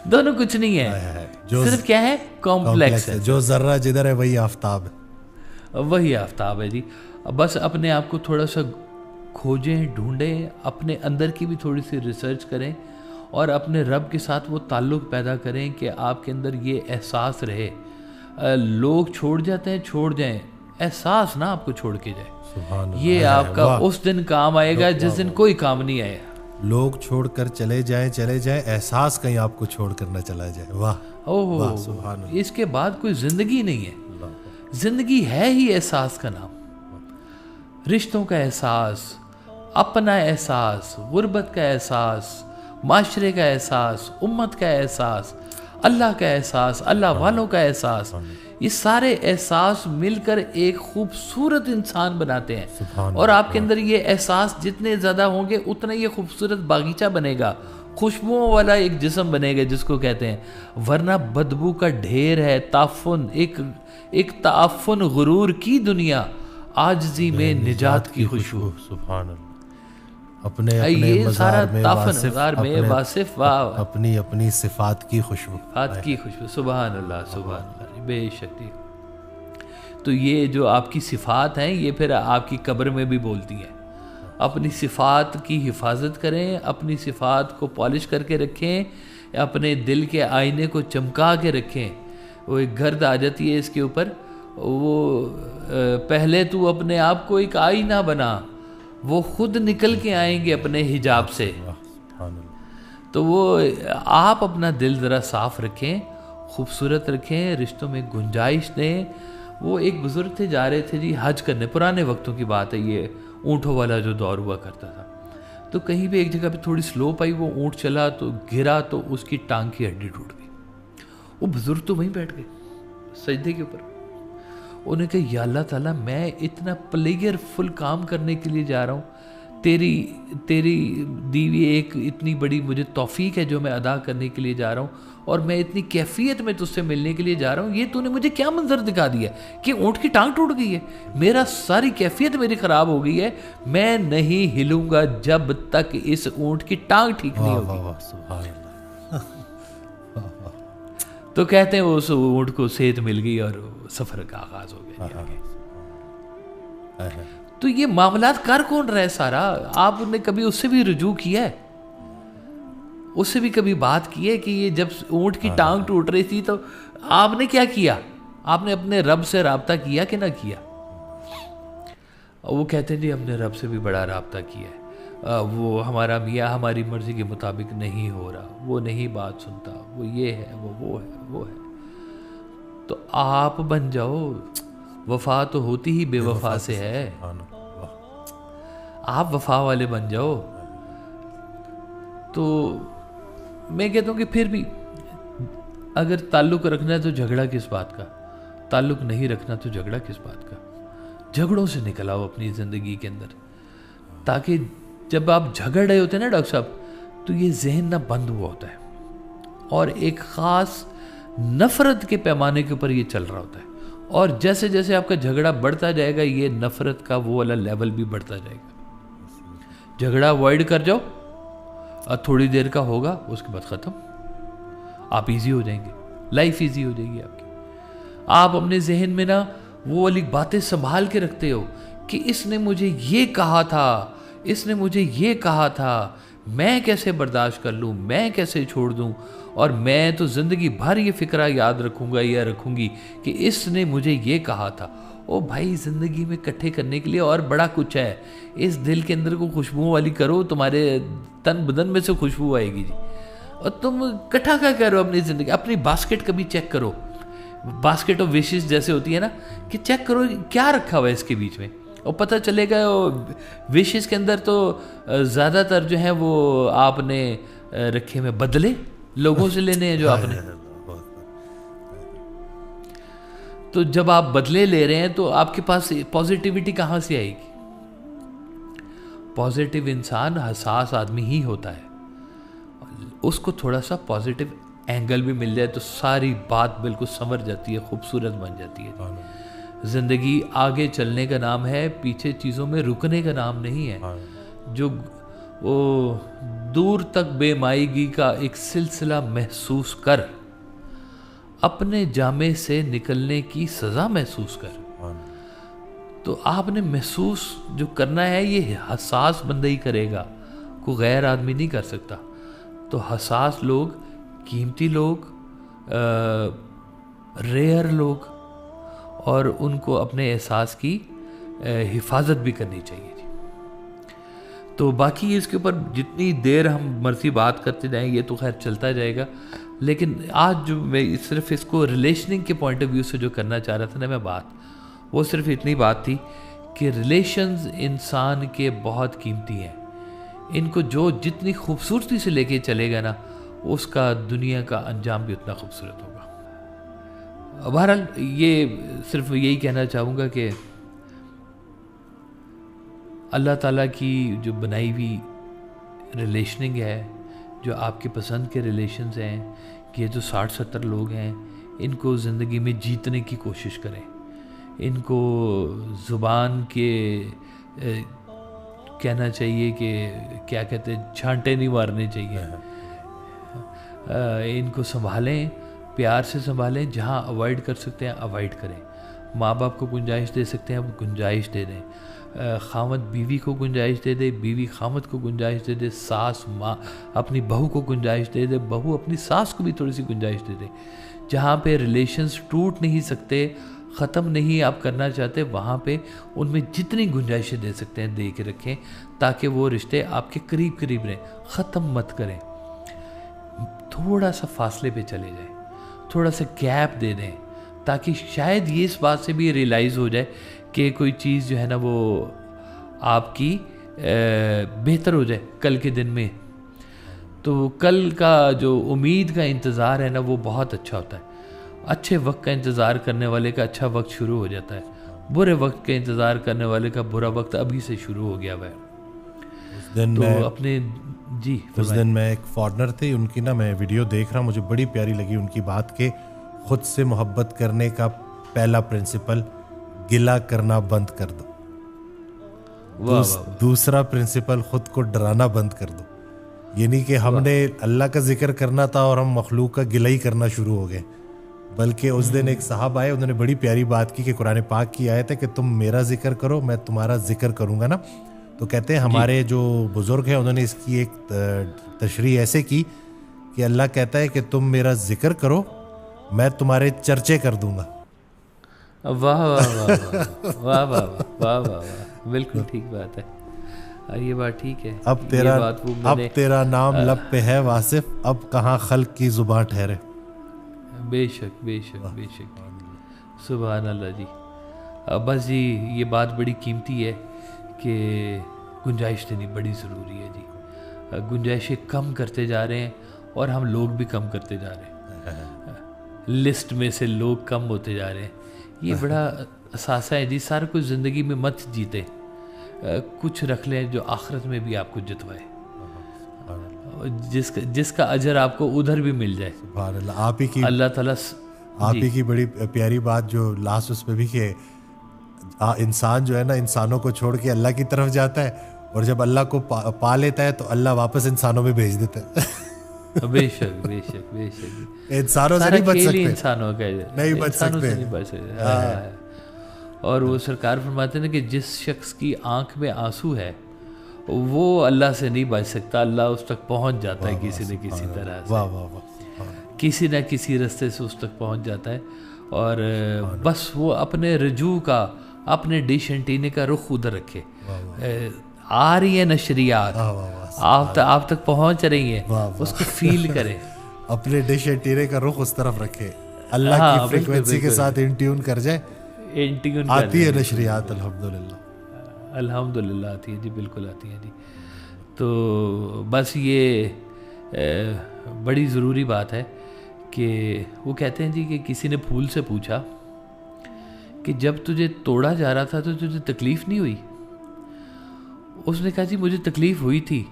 دونوں کچھ نہیں ہے, صرف کیا ہے کمپلیکس ہے. جو ذرہ جدھر ہے وہی آفتاب ہے, وہی آفتاب ہے جی. بس اپنے آپ کو تھوڑا سا کھوجیں, ڈھونڈیں, اپنے اندر کی بھی تھوڑی سی ریسرچ کریں اور اپنے رب کے ساتھ وہ تعلق پیدا کریں کہ آپ کے اندر یہ احساس رہے. لوگ چھوڑ جاتے ہیں, چھوڑ جائیں, احساس نہ آپ کو چھوڑ کے جائے. یہ آپ کا اس دن کام آئے گا جس دن کوئی کام نہیں آئے. لوگ چھوڑ کر چلے جائیں, احساس کہیں آپ کو چھوڑ کر نہ چلا جائے. واہ اوہ, اس کے بعد کوئی زندگی نہیں ہے. زندگی ہے ہی احساس کا نام. رشتوں کا احساس, اپنا احساس, غربت کا احساس, معاشرے کا احساس, امت کا احساس, اللہ کا احساس, اللہ والوں کا احساس, یہ سارے احساس مل کر ایک خوبصورت انسان بناتے ہیں. اور آپ کے اندر یہ احساس جتنے زیادہ ہوں گے اتنا یہ خوبصورت باغیچہ بنے گا, خوشبوؤں والا ایک جسم بنے گا جس کو کہتے ہیں. ورنہ بدبو کا ڈھیر ہے, تعفن, ایک تعفن غرور کی دنیا, عاجزی میں نجات کی خوشبو. سبحان اللہ. اپنے مزار میں واصف اپنی صفات کی خوشبو, سبحان اللہ, سبحان اللہ, بے شک. تو یہ جو آپ کی صفات ہیں یہ پھر آپ کی قبر میں بھی بولتی ہیں. اپنی صفات کی حفاظت کریں, اپنی صفات کو پالش کر کے رکھیں, اپنے دل کے آئینے کو چمکا کے رکھیں. وہ ایک گرد آ جاتی ہے اس کے اوپر, وہ پہلے تو اپنے آپ کو ایک آئینہ بنا, وہ خود نکل کے آئیں گے اپنے حجاب سے. تو وہ آپ اپنا دل ذرا صاف رکھیں, خوبصورت رکھیں, رشتوں میں گنجائش دیں. وہ ایک بزرگ تھے, جا رہے تھے جی حج کرنے, پرانے وقتوں کی بات ہے یہ, اونٹوں والا جو دور ہوا کرتا تھا. تو کہیں بھی ایک جگہ پہ تھوڑی سلوپ آئی, وہ اونٹ چلا تو گرا تو اس کی ٹانگ کی ہڈی ٹوٹ گئی. وہ بزرگ تو وہیں بیٹھ گئے سجدے کے اوپر. انہوں نے کہا یا اللہ تعالیٰ میں اتنا پلیئر فل کام کرنے کے لیے جا رہا ہوں, تیری دیوی ایک اتنی بڑی مجھے توفیق ہے جو میں ادا کرنے کے لیے جا رہا ہوں, اور میں اتنی کیفیت میں تجھ سے ملنے کے لیے جا رہا ہوں, یہ تو نے مجھے کیا منظر دکھا دیا کہ اونٹ کی ٹانگ ٹوٹ گئی ہے, میرا ساری کیفیت میری خراب ہو گئی ہے, میں نہیں ہلوں گا جب تک اس اونٹ کی ٹانگ ٹھیک نہیں ہوگی. تو کہتے ہیں اس اونٹ کو صحت مل گئی اور سفر کا آغاز ہو گیا. تو یہ معاملات کر کون رہے سارا؟ آپ نے کبھی اس سے بھی رجوع کیا ہے؟ اس سے بھی کبھی بات کی ہے کہ یہ جب اونٹ کی ٹانگ ٹوٹ رہی تھی تو آپ نے کیا کیا؟ آپ نے اپنے رب سے رابطہ کیا کہ نہ کیا؟ وہ کہتے ہیں جی ہم نے رب سے بھی بڑا رابطہ کیا ہے, وہ ہمارا میاں ہماری مرضی کے مطابق نہیں ہو رہا, وہ نہیں بات سنتا, وہ یہ ہے, وہ ہے. تو آپ بن جاؤ, وفا تو ہوتی ہی بے وفا سے ہے, آپ وفا والے بن جاؤ. تو میں کہتا ہوں کہ پھر بھی اگر تعلق رکھنا ہے تو جھگڑا کس بات کا, تعلق نہیں رکھنا تو جھگڑا کس بات کا. جھگڑوں سے نکل آؤ اپنی زندگی کے اندر، تاکہ جب آپ جھگڑ رہے ہوتے ہیں نا ڈاکٹر صاحب، تو یہ ذہن نہ بند ہوا ہوتا ہے اور ایک خاص نفرت کے پیمانے کے اوپر یہ چل رہا ہوتا ہے، اور جیسے جیسے آپ کا جھگڑا بڑھتا جائے گا یہ نفرت کا وہ والا لیول بھی بڑھتا جائے گا۔ جھگڑا اوائڈ کر جاؤ، اور تھوڑی دیر کا ہوگا، اس کے بعد ختم، آپ ایزی ہو جائیں گے، لائف ایزی ہو جائے گی آپ کی۔ آپ اپنے ذہن میں نا وہ والی باتیں سنبھال کے رکھتے ہو کہ اس نے مجھے یہ کہا تھا، اس نے مجھے یہ کہا تھا، میں کیسے برداشت کر لوں، میں کیسے چھوڑ دوں، اور میں تو زندگی بھر یہ فکرہ یاد رکھوں گا یا رکھوں گی کہ اس نے مجھے یہ کہا تھا۔ او بھائی، زندگی میں اکٹھے کرنے کے لیے اور بڑا کچھ ہے، اس دل کے اندر کو خوشبو والی کرو، تمہارے تن بدن میں سے خوشبو آئے گی جی۔ اور تم اکٹھا کیا کرو اپنی زندگی؟ اپنی باسکٹ کبھی چیک کرو، باسکٹ آف وشز جیسے ہوتی ہے نا، کہ چیک کرو کیا رکھا ہوا ہے اس کے بیچ میں، اور پتہ چلے گا وشز کے اندر تو زیادہ تر جو ہیں وہ آپ نے رکھے میں بدلے لوگوں سے لینے ہیں جو آپ نے، تو جب آپ بدلے لے رہے ہیں تو آپ کے پاس پازیٹیوٹی کہاں سے آئے گی؟ پازیٹیو انسان حساس آدمی ہی ہوتا ہے، اس کو تھوڑا سا پازیٹیو اینگل بھی مل جائے تو ساری بات بالکل سنور جاتی ہے، خوبصورت بن جاتی ہے۔ زندگی آگے چلنے کا نام ہے، پیچھے چیزوں میں رکنے کا نام نہیں ہے۔ جو وہ دور تک بے مائیگی کا ایک سلسلہ محسوس کر، اپنے جامے سے نکلنے کی سزا محسوس کر، تو آپ نے محسوس جو کرنا ہے یہ حساس بندہ ہی کرے گا، کوئی غیر آدمی نہیں کر سکتا۔ تو حساس لوگ، قیمتی لوگ، ریئر لوگ، اور ان کو اپنے احساس کی حفاظت بھی کرنی چاہیے جی۔ تو باقی اس کے اوپر جتنی دیر ہم مرضی بات کرتے جائیں یہ تو خیر چلتا جائے گا، لیکن آج جو میں صرف اس کو ریلیشننگ کے پوائنٹ آف ویو سے جو کرنا چاہ رہا تھا نا میں بات، وہ صرف اتنی بات تھی کہ ریلیشنز انسان کے بہت قیمتی ہیں، ان کو جو جتنی خوبصورتی سے لے کے چلے گا نا، اس کا دنیا کا انجام بھی اتنا خوبصورت ہوگا۔ بہرحال یہ صرف یہی کہنا چاہوں گا کہ اللہ تعالیٰ کی جو بنائی ہوئی ریلیشننگ ہے، جو آپ کے پسند کے ریلیشنز ہیں، کہ یہ جو 60-70 لوگ ہیں، ان کو زندگی میں جیتنے کی کوشش کریں، ان کو زبان کے کہنا چاہیے کہ کیا کہتے ہیں، چھانٹے نہیں مارنے چاہیے، ان کو سنبھالیں، پیار سے سنبھالیں، جہاں اوائڈ کر سکتے ہیں اوائڈ کریں، ماں باپ کو گنجائش دے سکتے ہیں وہ گنجائش دے دیں، خامد بیوی کو گنجائش دے دے، بیوی خامد کو گنجائش دے دے، ساس ماں اپنی بہو کو گنجائش دے دے، بہو اپنی ساس کو بھی تھوڑی سی گنجائش دے دے۔ جہاں پہ ریلیشنز ٹوٹ نہیں سکتے، ختم نہیں آپ کرنا چاہتے، وہاں پہ ان میں جتنی گنجائشیں دے سکتے ہیں دے کے رکھیں، تاکہ وہ رشتے آپ کے قریب قریب رہیں، ختم مت کریں، تھوڑا سا فاصلے پہ چلے جائیں، تھوڑا سا گیپ دے دیں، تاکہ شاید یہ اس بات سے بھی ریلائز ہو جائے کہ کوئی چیز جو ہے نا وہ آپ کی بہتر ہو جائے کل کے دن میں۔ تو کل کا جو امید کا انتظار ہے نا وہ بہت اچھا ہوتا ہے، اچھے وقت کا انتظار کرنے والے کا اچھا وقت شروع ہو جاتا ہے، برے وقت کا انتظار کرنے والے کا برا وقت ابھی سے شروع ہو گیا ہوا ہے۔ تو اپنے جی اس دن میں ایک فارنر تھے، ان کی نا میں ویڈیو دیکھ رہا ہوں، مجھے بڑی پیاری لگی ان کی بات کہ خود سے محبت کرنے کا پہلا پرنسپل گلہ کرنا بند کر دو، دوسرا پرنسپل خود کو ڈرانا بند کر دو۔ یعنی کہ ہم نے اللہ کا ذکر کرنا تھا اور ہم مخلوق کا گلہ ہی کرنا شروع ہو گئے۔ بلکہ اس دن ایک صاحب آئے، انہوں نے بڑی پیاری بات کی کہ قرآن پاک کی آیت ہے کہ تم میرا ذکر کرو میں تمہارا ذکر کروں گا نا۔ تو کہتے ہیں ہمارے جو بزرگ ہیں انہوں نے اس کی ایک تشریح ایسے کی کہ اللہ کہتا ہے کہ تم میرا ذکر کرو میں تمہارے چرچے کر دوں گا۔ واہ واہ واہ واہ واہ واہ واہ، بالکل ٹھیک بات ہے، یہ بات ٹھیک ہے۔ اب تیرا نام لب پہ ہے واصف، اب کہاں خلق کی زباں ٹھہرے۔ بے شک بے شک بے شک، سبحان اللہ جی۔ بس جی یہ بات بڑی قیمتی ہے کہ گنجائش دینی بڑی ضروری ہے جی۔ گنجائشیں کم کرتے جا رہے ہیں اور ہم لوگ بھی کم کرتے جا رہے ہیں، لسٹ میں سے لوگ کم ہوتے جا رہے ہیں، یہ بڑا اثاثہ ہے جی، سارا کچھ زندگی میں مت جیتے، کچھ رکھ لیں جو آخرت میں بھی آپ کو جتوائے، جس کا اجر آپ کو ادھر بھی مل جائے. سبحان اللہ. آپ ہی کی اللہ تعالیٰ آپ ہی کی بڑی پیاری بات جو لاسٹ اس پہ بھی کہ انسان جو ہے نا انسانوں کو چھوڑ کے اللہ کی طرف جاتا ہے، اور جب اللہ کو پا لیتا ہے تو اللہ واپس انسانوں میں بھیج دیتا ہے. بے شک بے شک بے شک. انسانوں سے نہیں بچ سکتے، انسانوں کا نہیں بچ سکتے. اور وہ سرکار فرماتے ہیں کہ جس شخص کی آنکھ میں آنسو ہے وہ اللہ سے نہیں بچ سکتا، اللہ اس تک پہنچ جاتا ہے کسی نہ کسی طرح سے، واہ واہ واہ، کسی نہ کسی رستے سے اس تک پہنچ جاتا ہے. اور بس وہ اپنے رجوع کا، اپنے ڈش اینٹینے کا رخ ادھر رکھے. آ رہی ہیں نشریات، آپ تک پہنچ رہی ہیں، اس کو فیل کریں. اپنے ڈش اینٹینے کا رخ اس طرف رکھے، اللہ کی فریکوینسی کے ساتھ ان ٹیون کر جائے. آتی ہے نشریات الحمدللہ. الحمدللہ آتی ہے جی، بالکل آتی ہے جی. تو بس یہ بڑی ضروری بات ہے کہ وہ کہتے ہیں جی کہ کسی نے پھول سے پوچھا کہ جب تجھے توڑا جا رہا تھا تو تجھے تکلیف نہیں ہوئی؟ اس نے کہا جی مجھے تکلیف ہوئی تھی،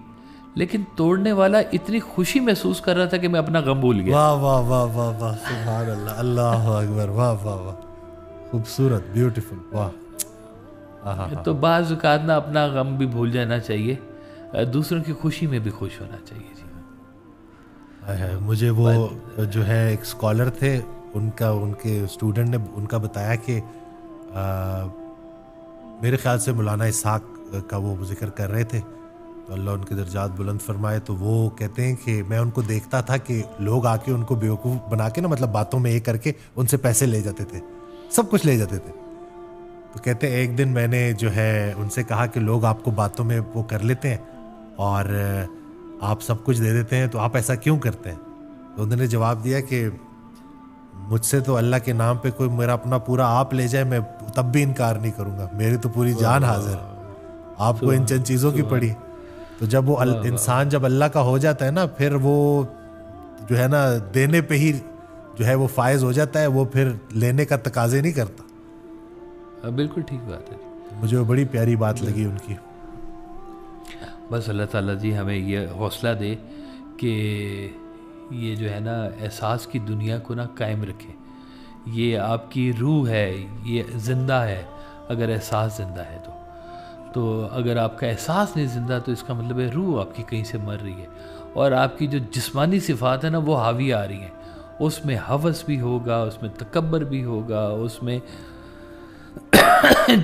لیکن توڑنے والا اتنی خوشی محسوس کر رہا تھا کہ میں اپنا غم بھول گیا. واہ واہ واہ واہ واہ، سبحان اللہ، اللہ اکبر، واہ واہ واہ، خوبصورت، بیوٹیفل، واہ. تو بعض اوقات نا اپنا غم بھی بھول جانا چاہیے، دوسروں کی خوشی میں بھی خوش ہونا چاہیے جی. مجھے وہ جو ہے ایک اسکالر تھے، ان کے اسٹوڈنٹ نے ان کا بتایا کہ میرے خیال سے مولانا اسحاق کا وہ ذکر کر رہے تھے، تو اللہ ان کے درجات بلند فرمائے. تو وہ کہتے ہیں کہ میں ان کو دیکھتا تھا کہ لوگ آ کے ان کو بیوقوف بنا کے نا، مطلب باتوں میں یہ کر کے ان سے پیسے لے جاتے تھے، سب کچھ لے جاتے تھے. تو کہتے ہیں ایک دن میں نے جو ہے ان سے کہا کہ لوگ آپ کو باتوں میں وہ کر لیتے ہیں اور آپ سب کچھ دے دیتے ہیں، تو آپ ایسا کیوں کرتے ہیں؟ تو انہوں نے جواب دیا کہ مجھ سے تو اللہ کے نام پہ کوئی میرا اپنا پورا آپ لے جائے، میں تب بھی انکار نہیں کروں گا، میری تو پوری جان حاضر ہے. آپ کو ان چند چیزوں کی پڑی. تو جب وہ انسان جب اللہ کا ہو جاتا ہے نا، پھر وہ جو ہے نا دینے پہ ہی جو ہے وہ فائز ہو جاتا ہے، وہ پھر لینے کا تقاضے نہیں کرتا. بالکل ٹھیک بات ہے. مجھے وہ بڑی پیاری بات لگی ان کی. بس اللہ تعالیٰ جی ہمیں یہ حوصلہ دے کہ یہ جو ہے نا احساس کی دنیا کو نا قائم رکھے. یہ آپ کی روح ہے، یہ زندہ ہے اگر احساس زندہ ہے تو اگر آپ کا احساس نہیں زندہ تو اس کا مطلب ہے روح آپ کی کہیں سے مر رہی ہے، اور آپ کی جو جسمانی صفات ہیں نا وہ حاوی آ رہی ہیں. اس میں ہوس بھی ہوگا، اس میں تکبر بھی ہوگا، اس میں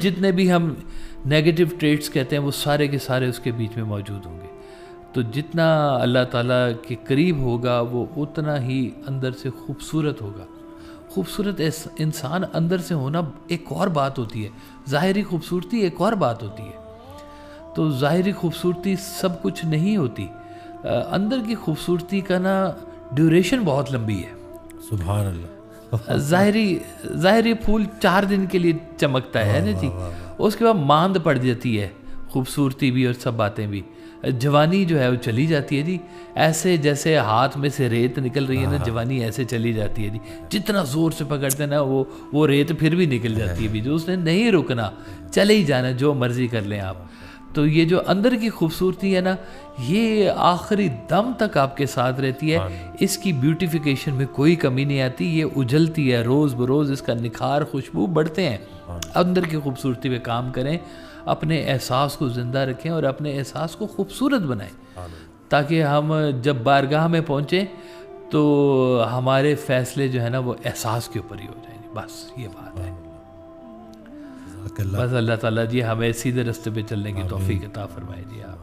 جتنے بھی ہم نیگیٹو ٹریٹس کہتے ہیں وہ سارے کے سارے اس کے بیچ میں موجود ہوں گے. تو جتنا اللہ تعالیٰ کے قریب ہوگا وہ اتنا ہی اندر سے خوبصورت ہوگا. خوبصورت انسان اندر سے ہونا ایک اور بات ہوتی ہے، ظاہری خوبصورتی ایک اور بات ہوتی ہے. تو ظاہری خوبصورتی سب کچھ نہیں ہوتی، اندر کی خوبصورتی کا نا ڈیوریشن بہت لمبی ہے. سبحان اللہ. ظاہری پھول 4 دن کے لیے چمکتا ہے نا جی، اس کے بعد ماند پڑ جاتی ہے خوبصورتی بھی اور سب باتیں بھی. جوانی جو ہے وہ چلی جاتی ہے جی، ایسے جیسے ہاتھ میں سے ریت نکل رہی ہے نا، جوانی ایسے چلی جاتی ہے جی. جتنا زور سے پکڑتے ہیں نا وہ ریت پھر بھی نکل جاتی ہے بھی، جو اس نے نہیں رکنا، چلے ہی جانا، جو مرضی کر لیں آپ. تو یہ جو اندر کی خوبصورتی ہے نا، یہ آخری دم تک آپ کے ساتھ رہتی ہے. اس کی بیوٹیفیکیشن میں کوئی کمی نہیں آتی، یہ اجلتی ہے روز بروز، اس کا نکھار خوشبو بڑھتے ہیں. اندر کی خوبصورتی پہ کام کریں، اپنے احساس کو زندہ رکھیں اور اپنے احساس کو خوبصورت بنائیں، تاکہ ہم جب بارگاہ میں پہنچیں تو ہمارے فیصلے جو ہے نا وہ احساس کے اوپر ہی ہو جائیں. بس یہ بات ہے. بس اللہ تعالیٰ جی ہمیں سیدھے رستے پہ چلنے کی توفیق عطا فرمائے جی. آپ